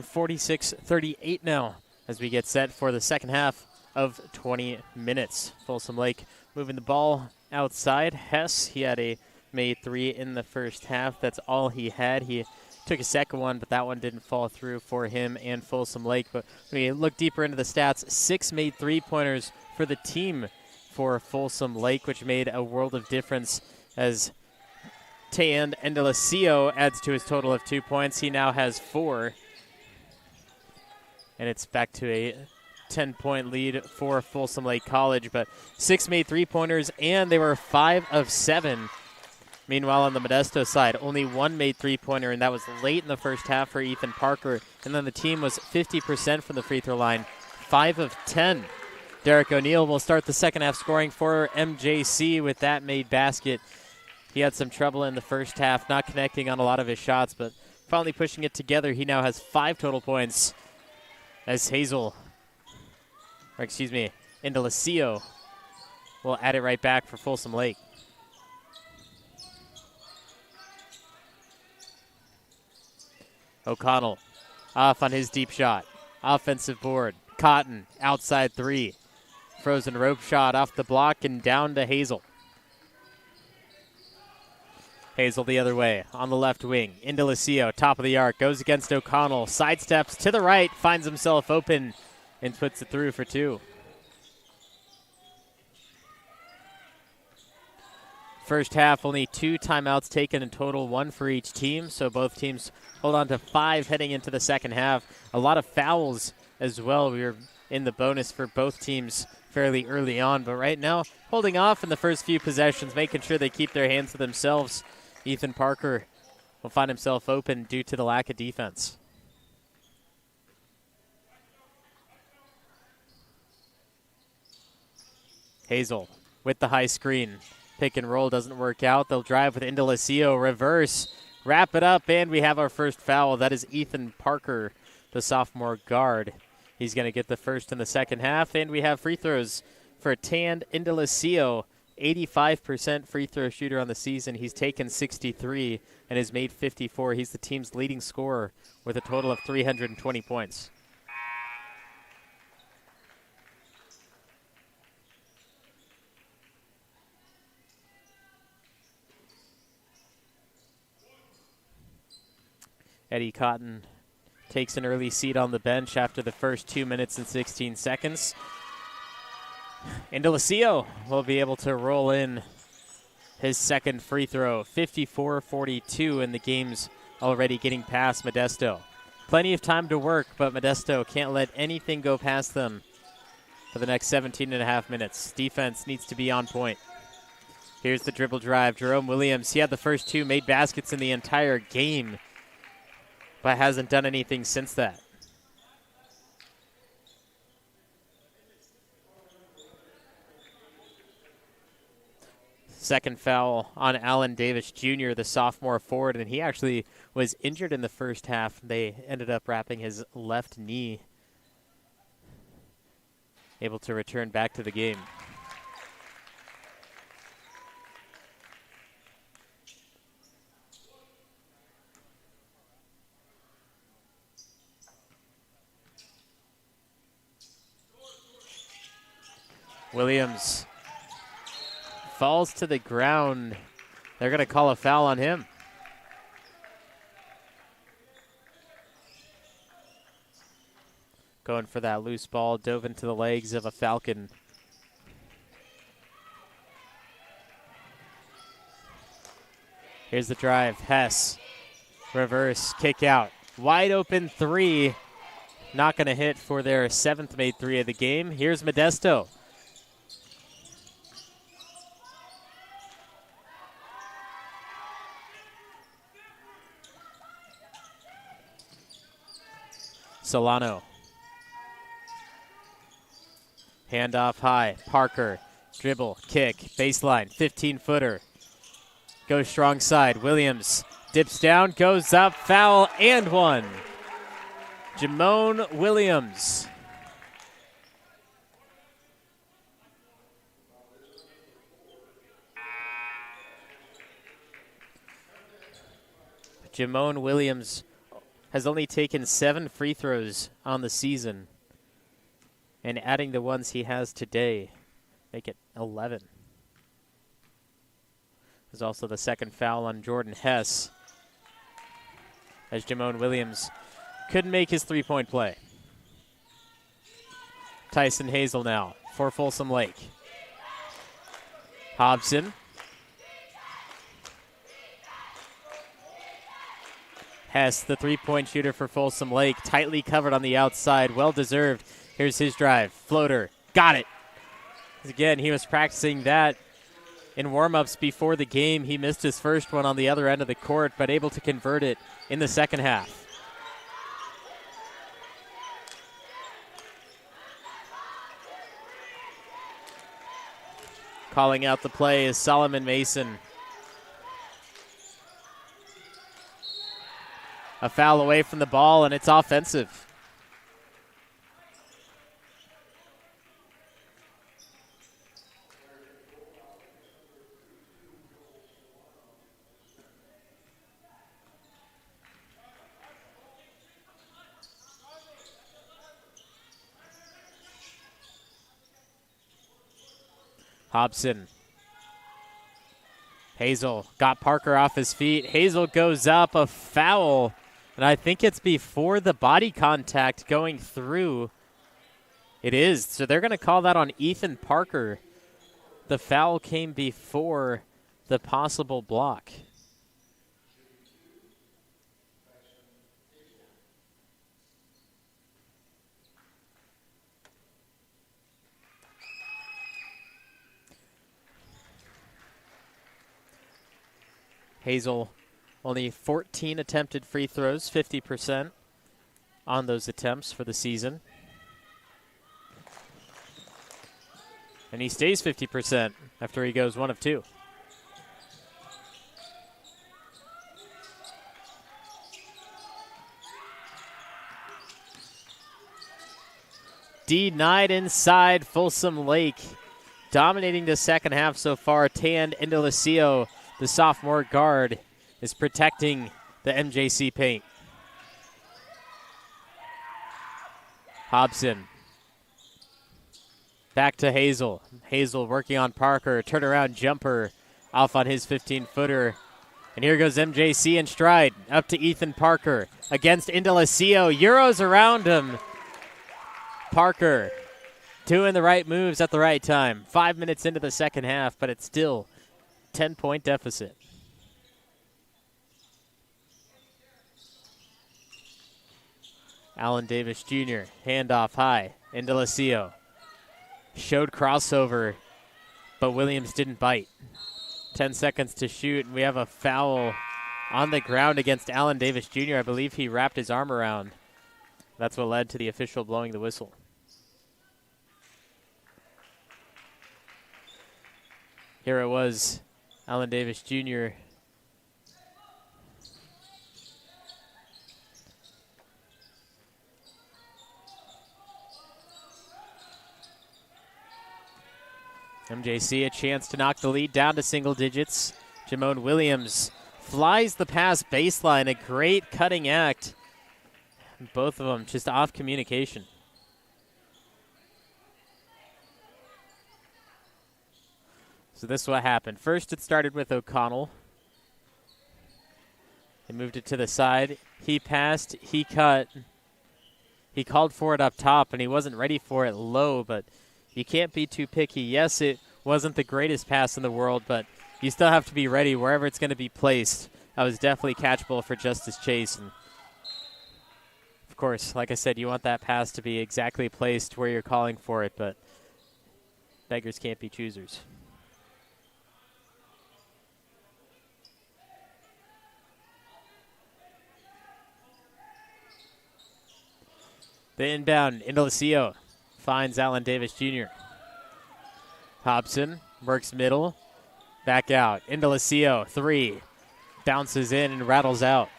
46-38 now as we get set for the second half of 20 minutes. Folsom Lake moving the ball outside. Hess, he had a made three in the first half. That's all he had. He took a second one, but that one didn't fall through for him and Folsom Lake. But when you look deeper into the stats, 6 made three-pointers for the team for Folsom Lake, which made a world of difference as Tayand Endelacio adds to his total of 2 points. He now has 4. And it's back to a 10-point lead for Folsom Lake College. But 6 made three-pointers, and they were 5 of 7. Meanwhile, on the Modesto side, only 1 made three-pointer, and that was late in the first half for Ethan Parker. And then the team was 50% from the free throw line, 5 of 10. Derek O'Neill will start the second half scoring for MJC with that made basket. He had some trouble in the first half, not connecting on a lot of his shots, but finally pushing it together. He now has 5 total points as Endelacio will add it right back for Folsom Lake. O'Connell off on his deep shot. Offensive board. Cotton outside 3. Frozen rope shot off the block and down to Hazel. Hazel the other way on the left wing. Endelacio, top of the arc, goes against O'Connell. Sidesteps to the right, finds himself open and puts it through for 2. First half, only 2 timeouts taken in total, 1 for each team. So both teams hold on to 5 heading into the second half. A lot of fouls as well. We were in the bonus for both teams fairly early on. But right now, holding off in the first few possessions, making sure they keep their hands to themselves. Ethan Parker will find himself open due to the lack of defense. Hazel with the high screen. Pick and roll doesn't work out. They'll drive with Endelacio, reverse, wrap it up, and we have our first foul. That is Ethan Parker, the sophomore guard. He's going to get the first in the second half, and we have free throws for Tayand Endelacio, 85% free throw shooter on the season. He's taken 63 and has made 54. He's the team's leading scorer with a total of 320 points. Eddie Cotton takes an early seat on the bench after the first 2 minutes and 16 seconds. Endelacio will be able to roll in his second free throw, 54-42, and the game's already getting past Modesto. Plenty of time to work, but Modesto can't let anything go past them for the next 17 and a half minutes. Defense needs to be on point. Here's the dribble drive. Jerome Williams, he had the first 2 made baskets in the entire game, but hasn't done anything since that. Second foul on Allen Davis Jr., the sophomore forward, and he actually was injured in the first half. They ended up wrapping his left knee, able to return back to the game. Williams falls to the ground. They're going to call a foul on him. Going for that loose ball, dove into the legs of a Falcon. Here's the drive. Hess, reverse, kick out. Wide open 3. Not going to hit for their 7th made 3 of the game. Here's Modesto. Solano. Handoff high. Parker. Dribble. Kick. Baseline. 15-footer. Goes strong side. Williams dips down. Goes up. Foul and 1. Jamone Williams. Jamone Williams has only taken 7 free throws on the season. And adding the ones he has today, make it 11. There's also the second foul on Jordan Hess, as Jamon Williams couldn't make his three-point play. Tyson Hazel now for Folsom Lake. Hobson. Hess, the three-point shooter for Folsom Lake, tightly covered on the outside, well-deserved. Here's his drive, floater, got it. Again, he was practicing that in warm-ups before the game. He missed his first one on the other end of the court, but able to convert it in the second half. Calling out the play is Solomon Mason. A foul away from the ball, and it's offensive. Hobson. Hazel got Parker off his feet. Hazel goes up, a foul. And I think it's before the body contact going through. It is. So they're going to call that on Ethan Parker. The foul came before the possible block. Hazel, only 14 attempted free throws, 50% on those attempts for the season. And he stays 50% after he goes 1 of 2. Denied inside Folsom Lake. Dominating the second half so far, Tan Indelicio, the sophomore guard, is protecting the MJC paint. Hobson. Back to Hazel. Hazel working on Parker. Turnaround jumper off on his 15-footer. And here goes MJC in stride. Up to Ethan Parker against Indelicio. Euros around him. Parker doing the right moves at the right time. 5 minutes into the second half, but it's still 10-point deficit. Allen Davis Jr. handoff high. Indelicio showed crossover, but Williams didn't bite. 10 seconds to shoot, and we have a foul on the ground against Allen Davis Jr. I believe he wrapped his arm around. That's what led to the official blowing the whistle. Here it was, Allen Davis Jr. MJC a chance to knock the lead down to single digits. Jamon Williams flies the pass baseline, a great cutting act. Both of them just off communication. So this is what happened. First it started with O'Connell. They moved it to the side. He passed, he cut. He called for it up top, and he wasn't ready for it low, but you can't be too picky. Yes, it wasn't the greatest pass in the world, but you still have to be ready wherever it's going to be placed. That was definitely catchable for Justice Chase. And of course, like I said, you want that pass to be exactly placed where you're calling for it, but beggars can't be choosers. The inbound, Indelicio finds Allen Davis Jr. Hobson works middle, back out. Indelicio, 3, bounces in and rattles out.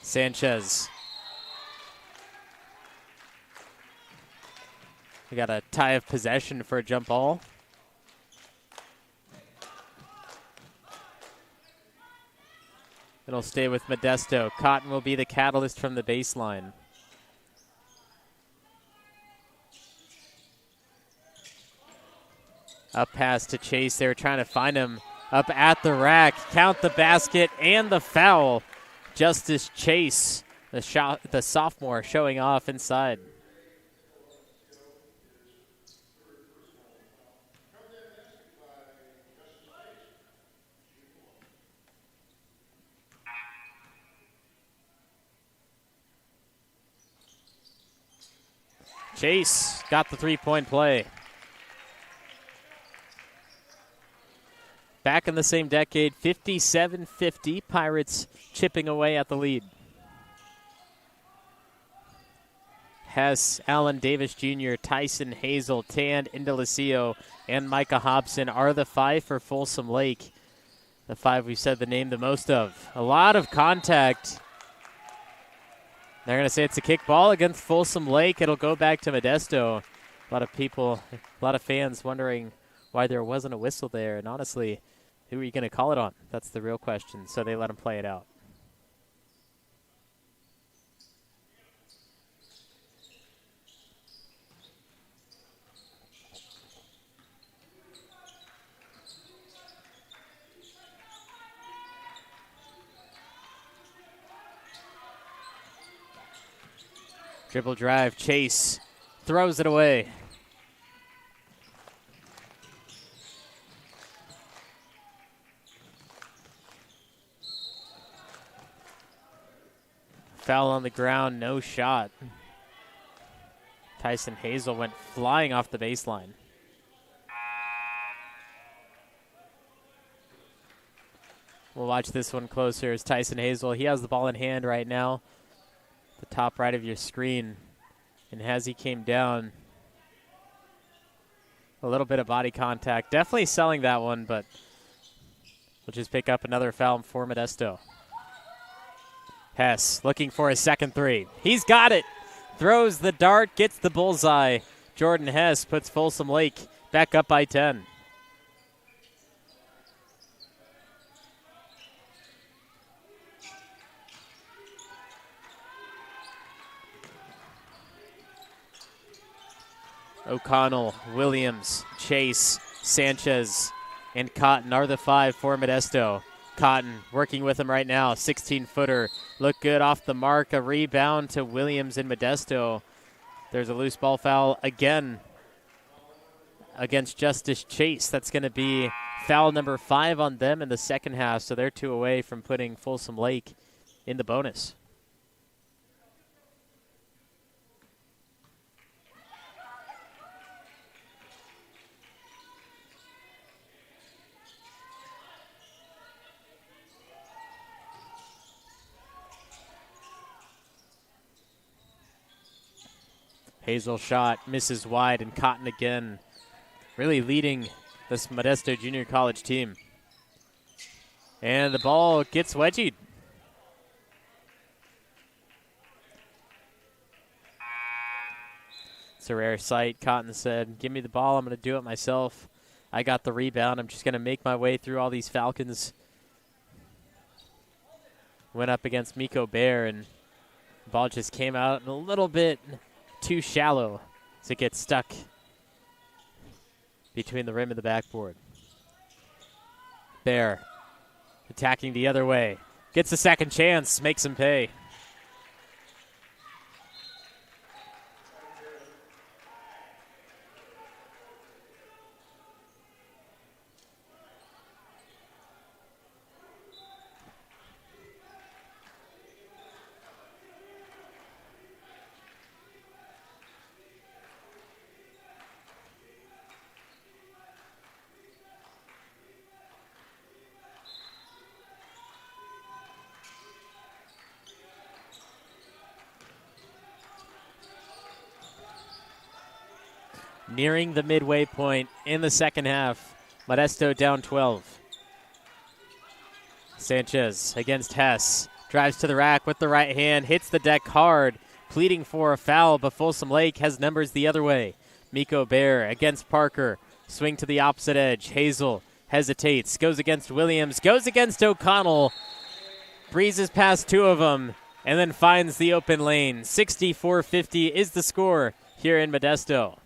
Sanchez We got a tie of possession for a jump ball. It'll stay with Modesto. Cotton will be the catalyst from the baseline. Up pass to Chase. They were trying to find him up at the rack. Count the basket and the foul. Justice Chase, the sophomore, showing off inside. Chase got the three-point play. Back in the same decade, 57-50. Pirates chipping away at the lead. Hess, Allen Davis Jr., Tyson Hazel, Tan Indelicio, and Micah Hobson are the five for Folsom Lake. The five we've said the name the most of. A lot of contact. They're going to say it's a kick ball against Folsom Lake. It'll go back to Modesto. A lot of people, a lot of fans wondering why there wasn't a whistle there. And honestly, who are you going to call it on? That's the real question. So they let him play it out. Dribble drive, Chase throws it away. Foul on the ground, no shot. Tyson Hazel went flying off the baseline. We'll watch this one closer as Tyson Hazel, he has the ball in hand right now. The top right of your screen. And as he came down, a little bit of body contact. Definitely selling that one, but we'll just pick up another foul for Modesto. Hess looking for his second three. He's got it. Throws the dart, gets the bullseye. Jordan Hess puts Folsom Lake back up by 10. O'Connell, Williams, Chase, Sanchez, and Cotton are the five for Modesto. Cotton working with him right now, 16-footer. Look good off the mark, a rebound to Williams and Modesto. There's a loose ball foul again against Justice Chase. That's going to be foul number 5 on them in the second half, so they're 2 away from putting Folsom Lake in the bonus. Hazel shot, misses wide, and Cotton again really leading this Modesto Junior College team. And the ball gets wedgied. It's a rare sight. Cotton said, give me the ball, I'm going to do it myself. I got the rebound, I'm just going to make my way through all these Falcons. Went up against Miko Bear, and the ball just came out a little bit too shallow to get stuck between the rim and the backboard. Bear attacking the other way. Gets a second chance, makes him pay. Nearing the midway point in the second half. Modesto down 12. Sanchez against Hess. Drives to the rack with the right hand. Hits the deck hard. Pleading for a foul, but Folsom Lake has numbers the other way. Miko Bear against Parker. Swing to the opposite edge. Hazel hesitates, goes against Williams, goes against O'Connell, breezes past two of them, and then finds the open lane. 64-50 is the score here in Modesto.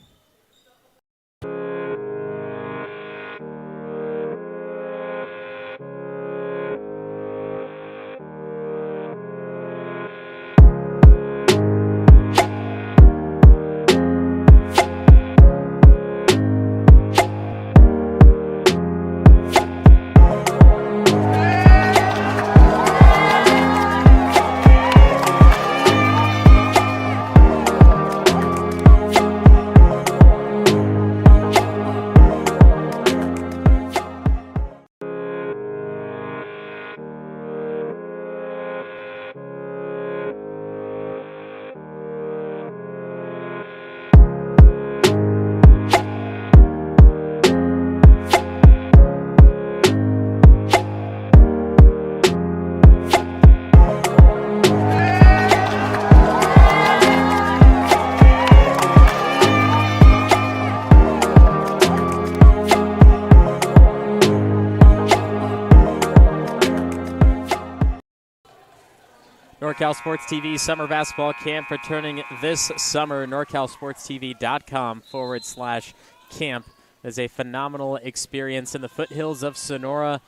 NorCal Sports TV Summer Basketball Camp returning this summer. NorCalSportsTV.com/camp is a phenomenal experience in the foothills of Sonora.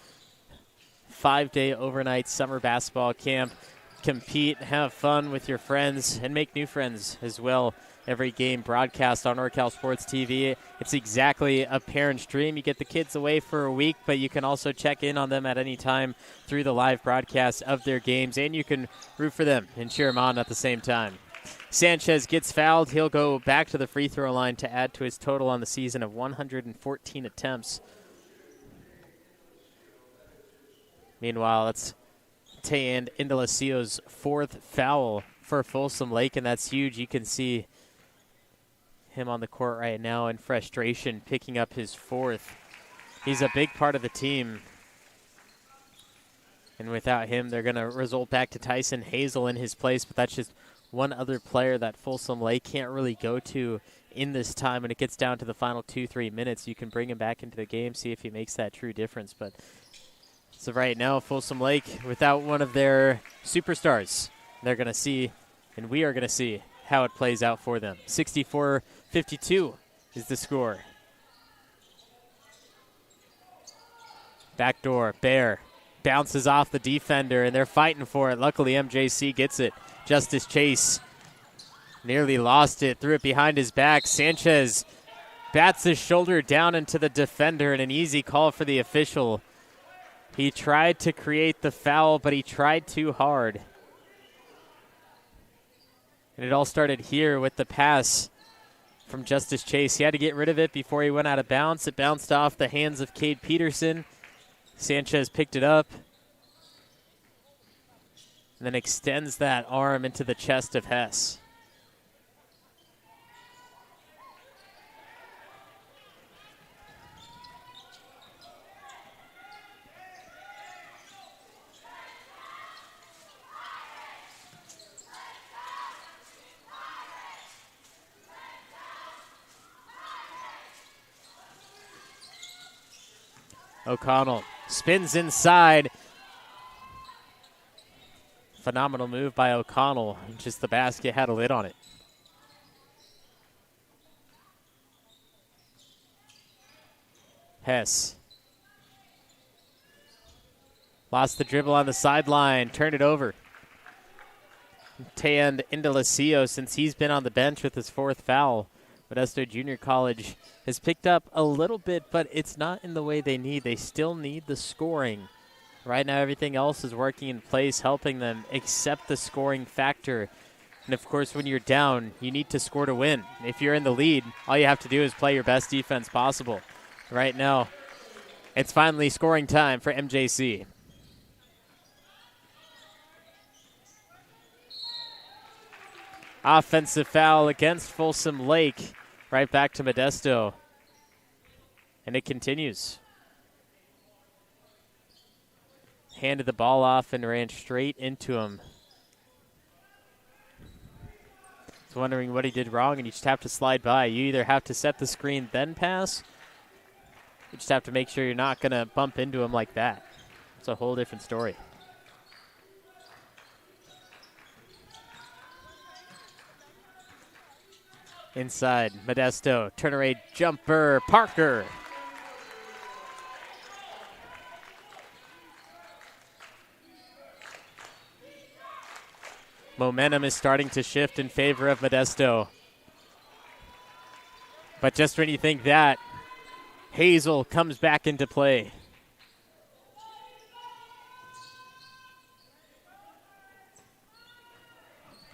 5-day overnight summer basketball camp. Compete, have fun with your friends, and make new friends as well. Every game broadcast on NorCal Sports TV. It's exactly a parent's dream. You get the kids away for a week, but you can also check in on them at any time through the live broadcast of their games, and you can root for them and cheer them on at the same time. Sanchez gets fouled. He'll go back to the free throw line to add to his total on the season of 114 attempts. Meanwhile, that's Tayan Indalesio's fourth foul for Folsom Lake, and that's huge. You can see him on the court right now in frustration, picking up his fourth. He's a big part of the team. And without him, they're going to result back to Tyson Hazel in his place, but that's just one other player that Folsom Lake can't really go to in this time. When it gets down to the final 2-3 minutes, you can bring him back into the game, see if he makes that true difference. But so right now, Folsom Lake, without one of their superstars, they're going to see, and we are going to see, how it plays out for them. 64-52 is the score. Backdoor, Bear bounces off the defender, and they're fighting for it. Luckily, MJC gets it. Justice Chase nearly lost it, threw it behind his back. Sanchez bats his shoulder down into the defender, and an easy call for the official. He tried to create the foul, but he tried too hard. And it all started here with the pass from Justice Chase. He had to get rid of it before he went out of bounds. It bounced off the hands of Cade Peterson. Sanchez picked it up and then extends that arm into the chest of Hess. O'Connell spins inside. Phenomenal move by O'Connell. Just the basket had a lid on it. Hess lost the dribble on the sideline, turned it over. Tayan Indalecio, since he's been on the bench with his fourth foul, Modesto Junior College has picked up a little bit, but it's not in the way they need. They still need the scoring. Right now, everything else is working in place, helping them accept the scoring factor. And, of course, when you're down, you need to score to win. If you're in the lead, all you have to do is play your best defense possible. Right now, it's finally scoring time for MJC. Offensive foul against Folsom Lake. Right back to Modesto. And it continues. Handed the ball off and ran straight into him. both wondering what he did wrong, and you just have to slide by. You either have to set the screen, then pass. You just have to make sure you're not going to bump into him like that. It's a whole different story. Inside, Modesto, turnaround jumper, Parker. Momentum is starting to shift in favor of Modesto. But just when you think that, Hazel comes back into play.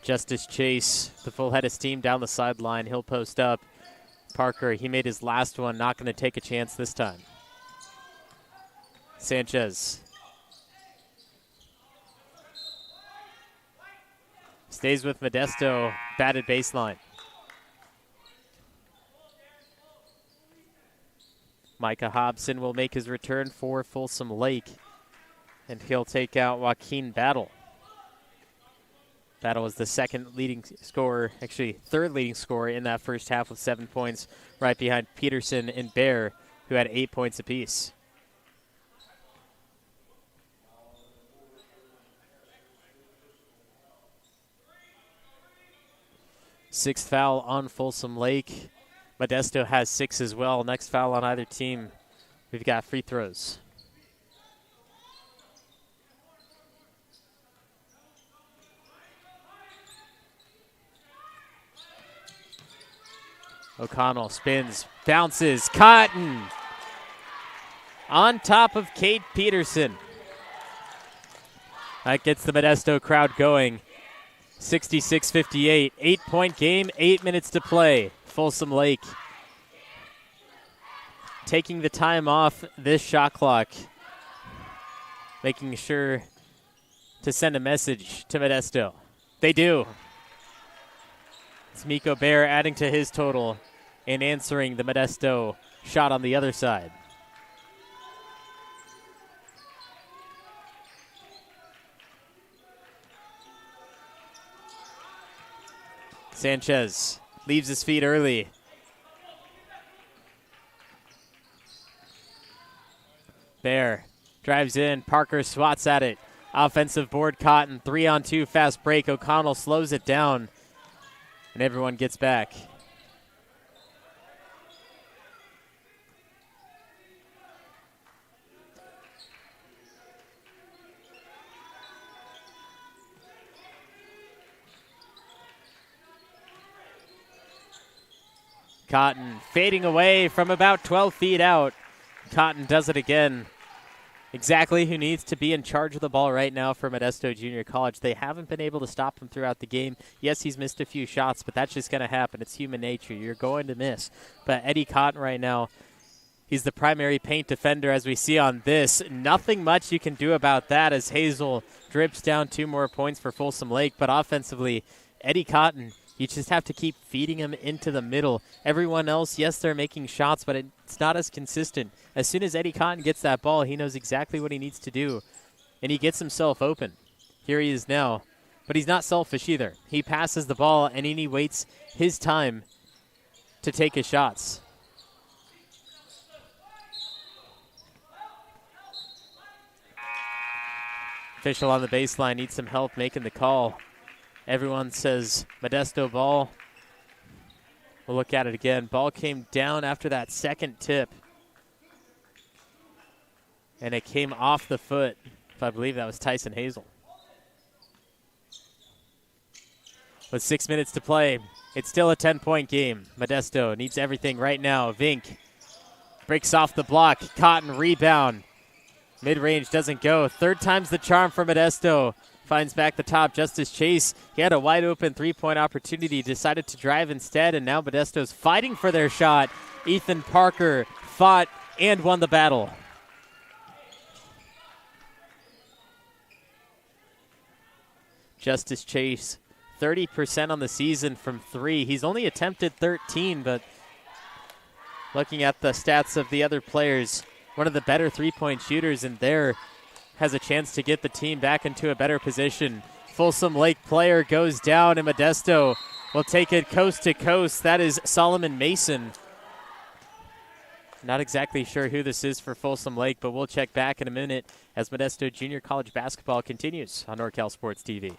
Justice Chase, the full head of steam down the sideline. He'll post up. Parker, he made his last one, not going to take a chance this time. Sanchez. Stays with Modesto, batted baseline. Micah Hobson will make his return for Folsom Lake, and he'll take out Joaquin Battle. Battle was the second leading scorer, actually third leading scorer in that first half with 7 points, right behind Peterson and Bear, who had 8 points apiece. Sixth foul on Folsom Lake. Modesto has 6 as well. Next foul on either team. We've got free throws. O'Connell spins, bounces, Cotton on top of Cade Peterson. That gets the Modesto crowd going. 66-58, 8-point game, 8 minutes to play. Folsom Lake taking the time off this shot clock, making sure to send a message to Modesto. They do. It's Miko Bear adding to his total and answering the Modesto shot on the other side. Sanchez leaves his feet early. Bear drives in. Parker swats at it. Offensive board, Cotton. 3-on-2 fast break. O'Connell slows it down, and everyone gets back. Cotton fading away from about 12 feet out. Cotton does it again. Exactly who needs to be in charge of the ball right now for Modesto Junior College. They haven't been able to stop him throughout the game. Yes, he's missed a few shots, but that's just going to happen. It's human nature. You're going to miss. But Eddie Cotton right now, he's the primary paint defender as we see on this. Nothing much you can do about that as Hazel drips down 2 more points for Folsom Lake. But offensively, Eddie Cotton, you just have to keep feeding him into the middle. Everyone else, yes, they're making shots, but it's not as consistent. As soon as Eddie Cotton gets that ball, he knows exactly what he needs to do, and he gets himself open. Here he is now, but he's not selfish either. He passes the ball, and he waits his time to take his shots. Official on the baseline needs some help making the call. Everyone says Modesto ball. We'll look at it again. Ball came down after that second tip, and it came off the foot. If I believe that was Tyson Hazel. With 6 minutes to play, it's still a 10-point game. Modesto needs everything right now. Vink breaks off the block. Cotton rebound. Mid-range doesn't go. Third time's the charm for Modesto. Finds back the top. Justice Chase, he had a wide-open three-point opportunity, decided to drive instead, and now Modesto's fighting for their shot. Ethan Parker fought and won the battle. Justice Chase, 30% on the season from 3. He's only attempted 13, but looking at the stats of the other players, one of the better three-point shooters, and there has a chance to get the team back into a better position. Folsom Lake player goes down, and Modesto will take it coast to coast. That is Solomon Mason. Not exactly sure who this is for Folsom Lake, but we'll check back in a minute as Modesto Junior College basketball continues on NorCal Sports TV.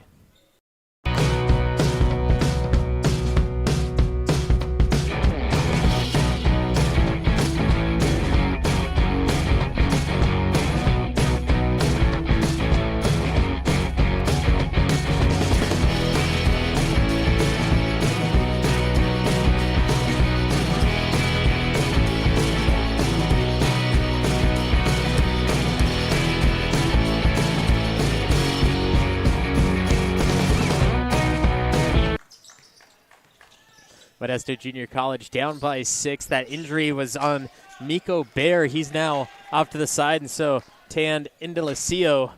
Modesto Junior College down by 6. That injury was on Miko Bear. He's now off to the side, and so Tan Indelicio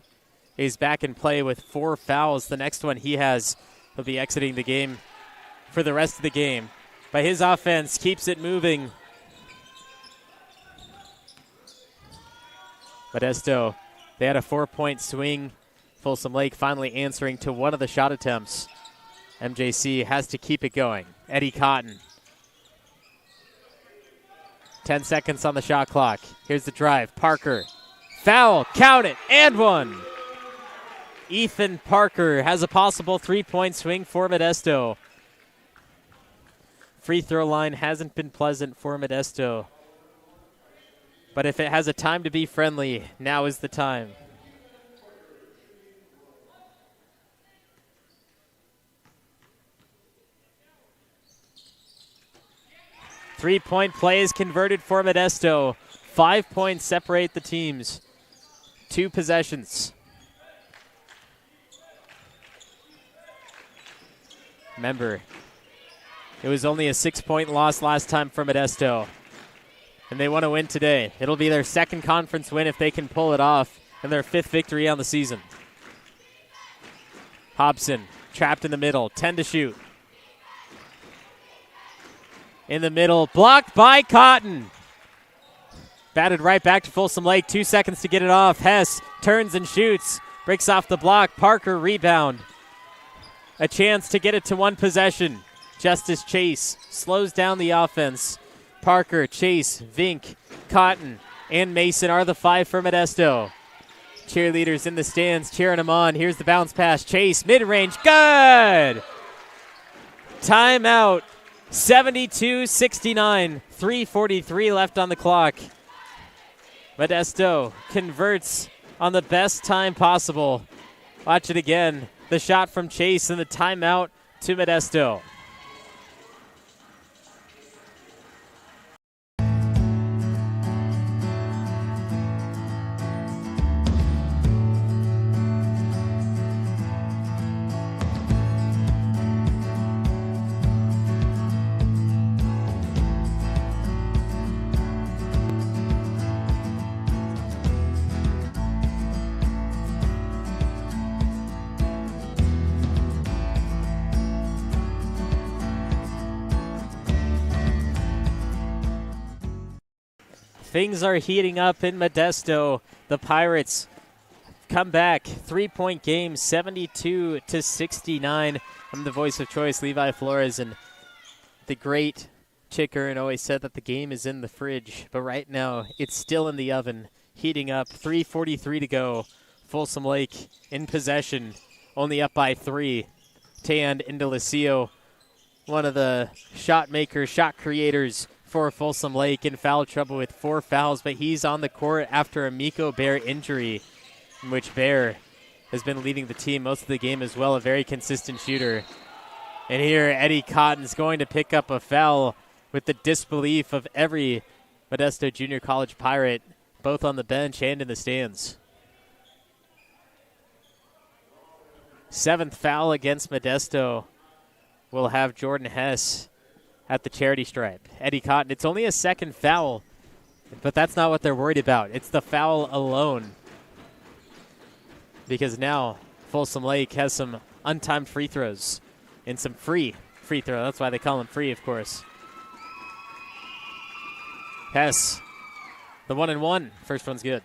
is back in play with 4 fouls. The next one he has, he'll be exiting the game for the rest of the game. But his offense keeps it moving. Modesto, they had a 4-point swing. Folsom Lake finally answering to one of the shot attempts. MJC has to keep it going. Eddie Cotton. 10 seconds on the shot clock. Here's the drive. Parker. Foul. Count it. And one. Ethan Parker has a possible 3-point swing for Modesto. Free throw line hasn't been pleasant for Modesto. But if it has a time to be friendly, now is the time. Three-point play is converted for Modesto. 5 points separate the teams. 2 possessions. Remember, it was only a 6-point loss last time for Modesto. And they want to win today. It'll be their second conference win if they can pull it off, and their 5th victory on the season. Hobson trapped in the middle. 10 to shoot. In the middle, blocked by Cotton. Batted right back to Folsom Lake. 2 seconds to get it off. Hess turns and shoots. Breaks off the block. Parker rebound. A chance to get it to 1 possession. Justice Chase slows down the offense. Parker, Chase, Vink, Cotton, and Mason are the 5 for Modesto. Cheerleaders in the stands cheering them on. Here's the bounce pass. Chase, mid-range, good! Timeout. 72-69, 3:43 left on the clock. Modesto converts on the best time possible. Watch it again. The shot from Chase and the timeout to Modesto. Things are heating up in Modesto. The Pirates come back. 3-point game, 72-69. I'm the voice of choice, Levi Flores, and the great Chick Curran always said that the game is in the fridge, but right now it's still in the oven, heating up. 3:43 to go. Folsom Lake in possession, only up by 3. Tan Indelicio, one of the shot makers, shot creators for Folsom Lake, in foul trouble with 4 fouls, but he's on the court after a Miko Bear injury, in which Bear has been leading the team most of the game as well, a very consistent shooter. And here Eddie Cotton's going to pick up a foul with the disbelief of every Modesto Junior College Pirate, both on the bench and in the stands. 7th foul against Modesto will have Jordan Hess at the charity stripe. Eddie Cotton, it's only a 2nd foul, but that's not what they're worried about. It's the foul alone. Because now Folsom Lake has some untimed free throws and some free free throw. That's why they call them free, of course. Hess, the 1-and-1. First one's good.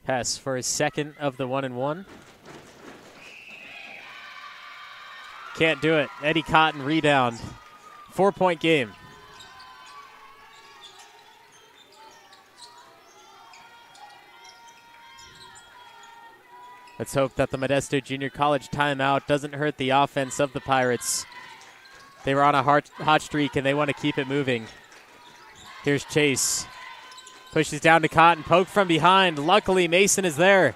Hess for his second of the 1-and-1. Can't do it. Eddie Cotton rebound. 4-point game. Let's hope that the Modesto Junior College timeout doesn't hurt the offense of the Pirates. They were on a hot streak, and they want to keep it moving. Here's Chase. Pushes down to Cotton. Poke from behind. Luckily, Mason is there.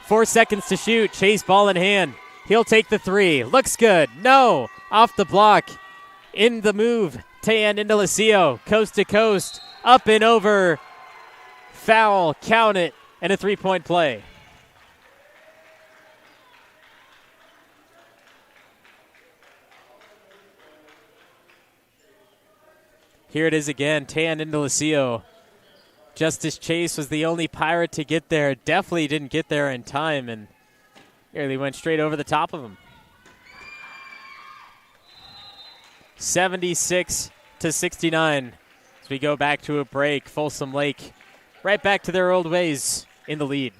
4 seconds to shoot. Chase, ball in hand. He'll take the three. Looks good. No. Off the block. In the move. Tayan Indalecio. Coast to coast. Up and over. Foul. Count it. And a 3-point play. Here it is again. Tayan Indalecio. Justice Chase was the only Pirate to get there. Definitely didn't get there in time, and nearly went straight over the top of him. 76-69 as we go back to a break. Folsom Lake right back to their old ways in the lead.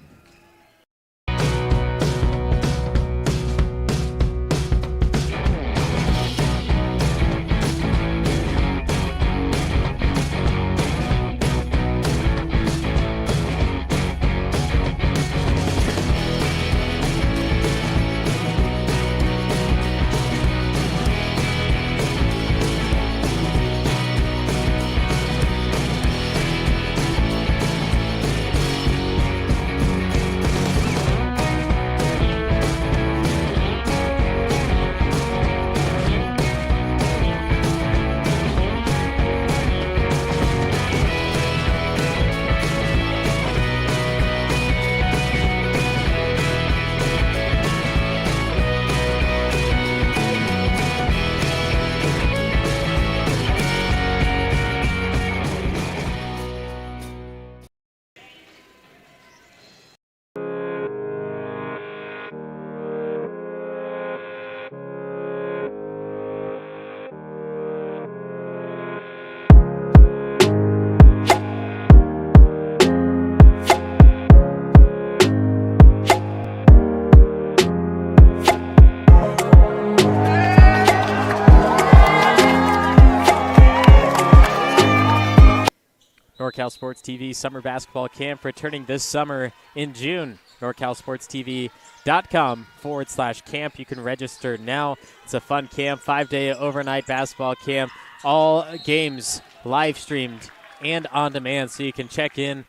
NorCal Sports TV Summer Basketball Camp returning this summer in June. NorCalSportsTV.com/camp. You can register now. It's a fun camp, 5-day overnight basketball camp. All games live streamed and on demand, so you can check in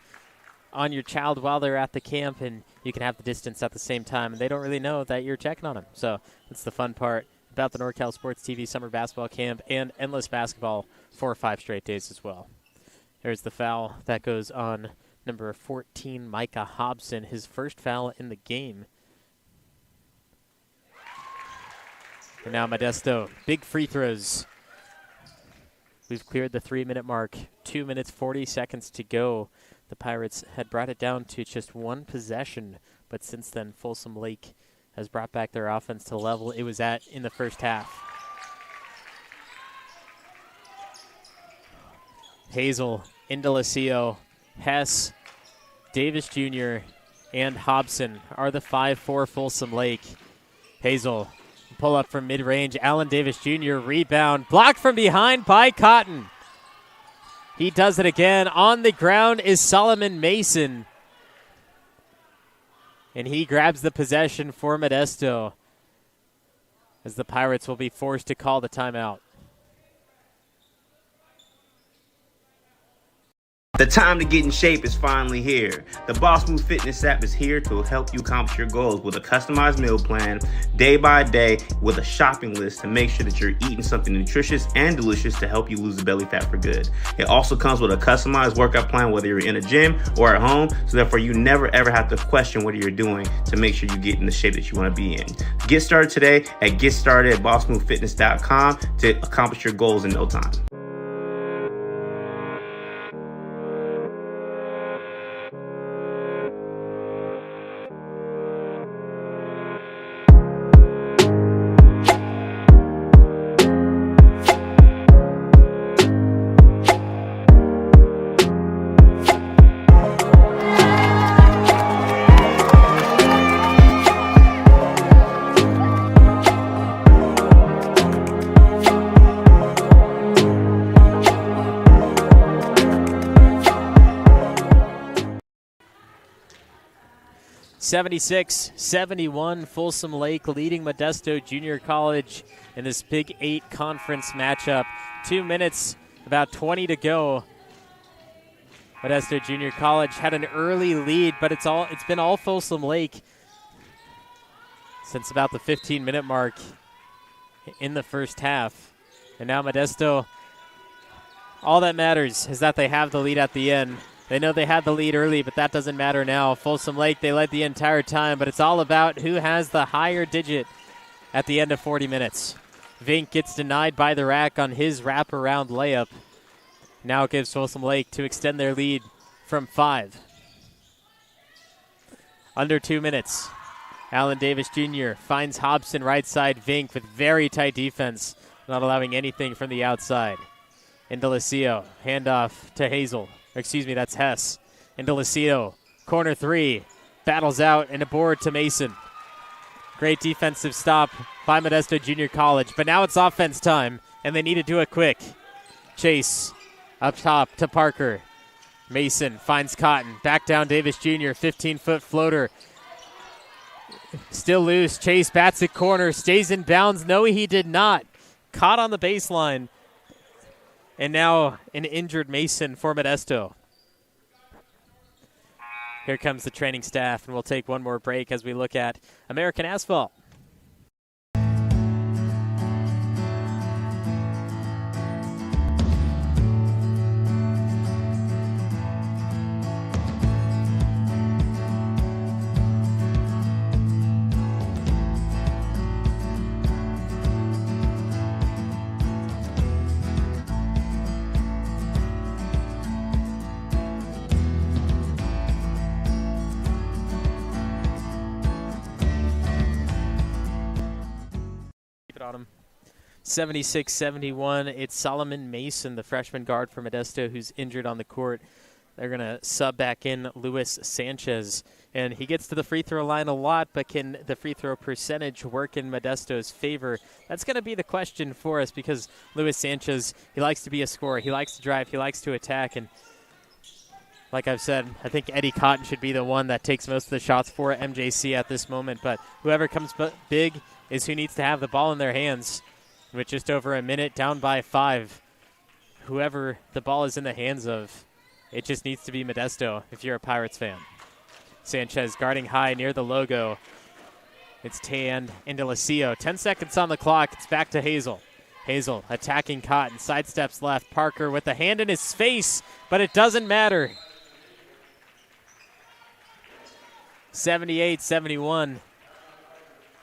on your child while they're at the camp, and you can have the distance at the same time, and they don't really know that you're checking on them. So that's the fun part about the NorCal Sports TV Summer Basketball Camp, and endless basketball for 5 straight days as well. There's the foul that goes on number 14, Micah Hobson, his first foul in the game. And now Modesto, big free throws. We've cleared the 3-minute mark. 2 minutes, 40 seconds to go. The Pirates had brought it down to just one possession, but since then, Folsom Lake has brought back their offense to the level it was at in the first half. Hazel, Indalecio, Hess, Davis Jr., and Hobson are the 5 for Folsom Lake. Hazel, pull up from mid-range. Allen Davis Jr. rebound. Blocked from behind by Cotton. He does it again. On the ground is Solomon Mason. And he grabs the possession for Modesto as the Pirates will be forced to call the timeout. The time to get in shape is finally here. The Boss Move Fitness app is here to help you accomplish your goals with a customized meal plan, day by day, with a shopping list to make sure that you're eating something nutritious and delicious to help you lose the belly fat for good. It also comes with a customized workout plan, whether you're in a gym or at home, so therefore you never ever have to question what you're doing to make sure you get in the shape that you want to be in. Get started today at GetStarted@BossMoveFitness.com to accomplish your goals in no time. 76-71, Folsom Lake leading Modesto Junior College in this Big 8 conference matchup. 2 minutes, about 20 to go. Modesto Junior College had an early lead, but it's been all Folsom Lake since about the 15-minute mark in the first half. And now Modesto, all that matters is that they have the lead at the end. They know they had the lead early, but that doesn't matter now. Folsom Lake, they led the entire time, but it's all about who has the higher digit at the end of 40 minutes. Vink gets denied by the rack on his wraparound layup. Now it gives Folsom Lake to extend their lead from 5. Under 2 minutes. Allen Davis Jr. finds Hobson right side. Vink with very tight defense, not allowing anything from the outside. Into Lucio, handoff to Hazel. Excuse me, that's Hess. Into Lucio, corner 3. Battles out and a board to Mason. Great defensive stop by Modesto Junior College. But now it's offense time, and they need to do it quick. Chase up top to Parker. Mason finds Cotton. Back down Davis Jr., 15-foot floater. Still loose. Chase bats it corner. Stays in bounds. No, he did not. Caught on the baseline. And now an injured Mason for Modesto. Here comes the training staff, and we'll take one more break as we look at American Asphalt. On him. 76-71. It's Solomon Mason, the freshman guard for Modesto, who's injured on the court. They're going to sub back in Luis Sanchez. And he gets to the free throw line a lot, but can the free throw percentage work in Modesto's favor? That's going to be the question for us, because Luis Sanchez, he likes to be a scorer. He likes to drive. He likes to attack. And like I've said, I think Eddie Cotton should be the one that takes most of the shots for MJC at this moment. But whoever comes big is who needs to have the ball in their hands. With just over a minute, down by 5. Whoever the ball is in the hands of, it just needs to be Modesto if you're a Pirates fan. Sanchez guarding high near the logo. It's Tan into Lucio. 10 seconds on the clock. It's back to Hazel. Hazel attacking Cotton. Sidesteps left. Parker with a hand in his face, but it doesn't matter. 78-71.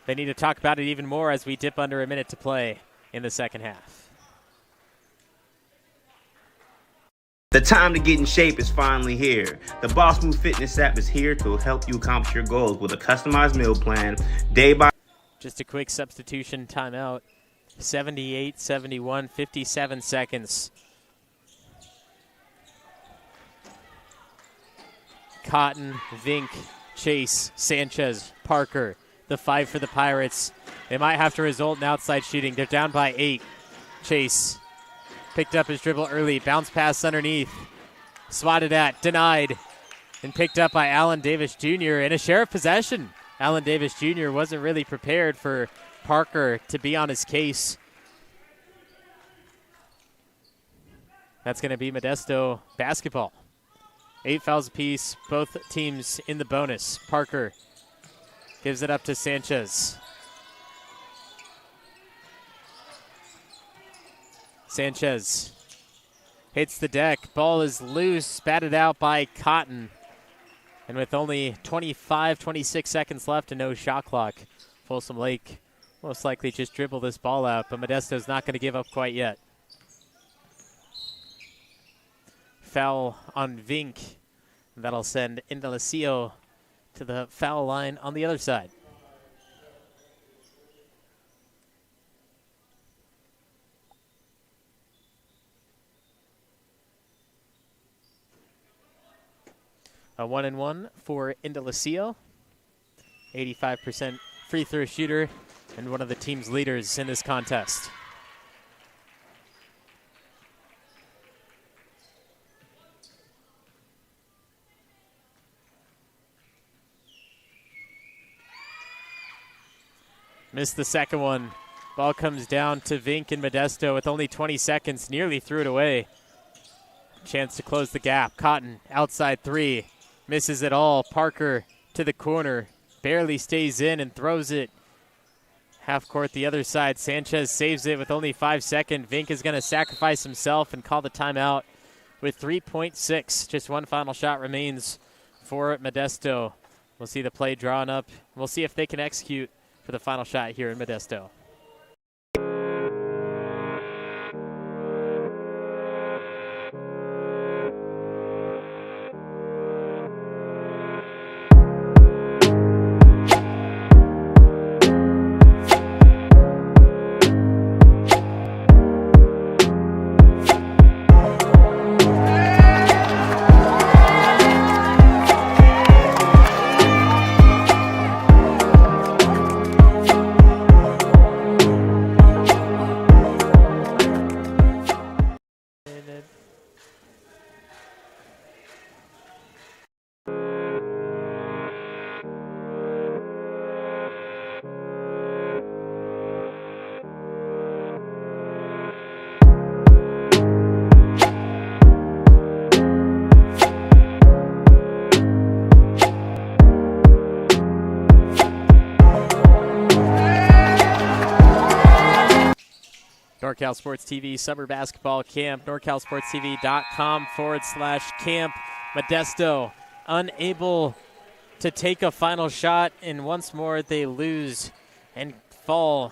They need to talk about it even more as we dip under a minute to play in the second half. The time to get in shape is finally here. The Boss Move Fitness app is here to help you accomplish your goals with a customized meal plan, day by. Just a quick substitution timeout. 78-71, 57 seconds. Cotton, Vink, Chase, Sanchez, Parker. The 5 for the Pirates. They might have to result in outside shooting. They're down by 8. Chase picked up his dribble early. Bounce pass underneath. Swatted at. Denied. And picked up by Allen Davis Jr. in a share of possession. Allen Davis Jr. wasn't really prepared for Parker to be on his case. That's going to be Modesto basketball. 8 fouls apiece. Both teams in the bonus. Parker gives it up to Sanchez. Sanchez hits the deck. Ball is loose, batted out by Cotton. And with only 26 seconds left and no shot clock, Folsom Lake most likely just dribble this ball out, but Modesto's not going to give up quite yet. Foul on Vink. That'll send Indalecio to the foul line on the other side. A 1-and-1 for Indalecio. 85% free throw shooter and one of the team's leaders in this contest. Missed the second one. Ball comes down to Vink and Modesto with only 20 seconds. Nearly threw it away. Chance to close the gap. Cotton, outside three. Misses it all. Parker to the corner. Barely stays in and throws it. Half court the other side. Sanchez saves it with only 5 seconds. Vink is going to sacrifice himself and call the timeout with 3.6. Just one final shot remains for Modesto. We'll see the play drawn up. We'll see if they can execute for the final shot here in Modesto. NorCal Sports TV Summer Basketball Camp, NorCalSportsTV.com/camp. Modesto unable to take a final shot, and once more they lose and fall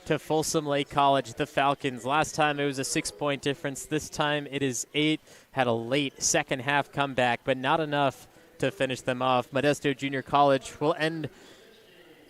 to Folsom Lake College, the Falcons. Last time it was a 6-point difference. This time it is 8. Had a late second half comeback, but not enough to finish them off. Modesto Junior College will end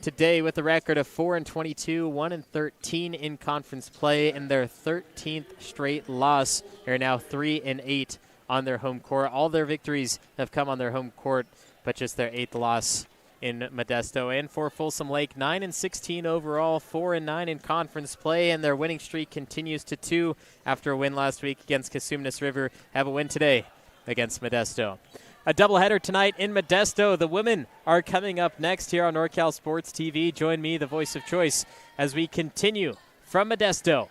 today with a record of 4-22, 1-13 in conference play, and their 13th straight loss. They're now 3-8 on their home court. All their victories have come on their home court, but just their 8th loss in Modesto. And for Folsom Lake, 9-16 overall, 4-9 in conference play, and their winning streak continues to 2 after a win last week against Cosumnes River. Have a win today against Modesto. A doubleheader tonight in Modesto. The women are coming up next here on NorCal Sports TV. Join me, the voice of choice, as we continue from Modesto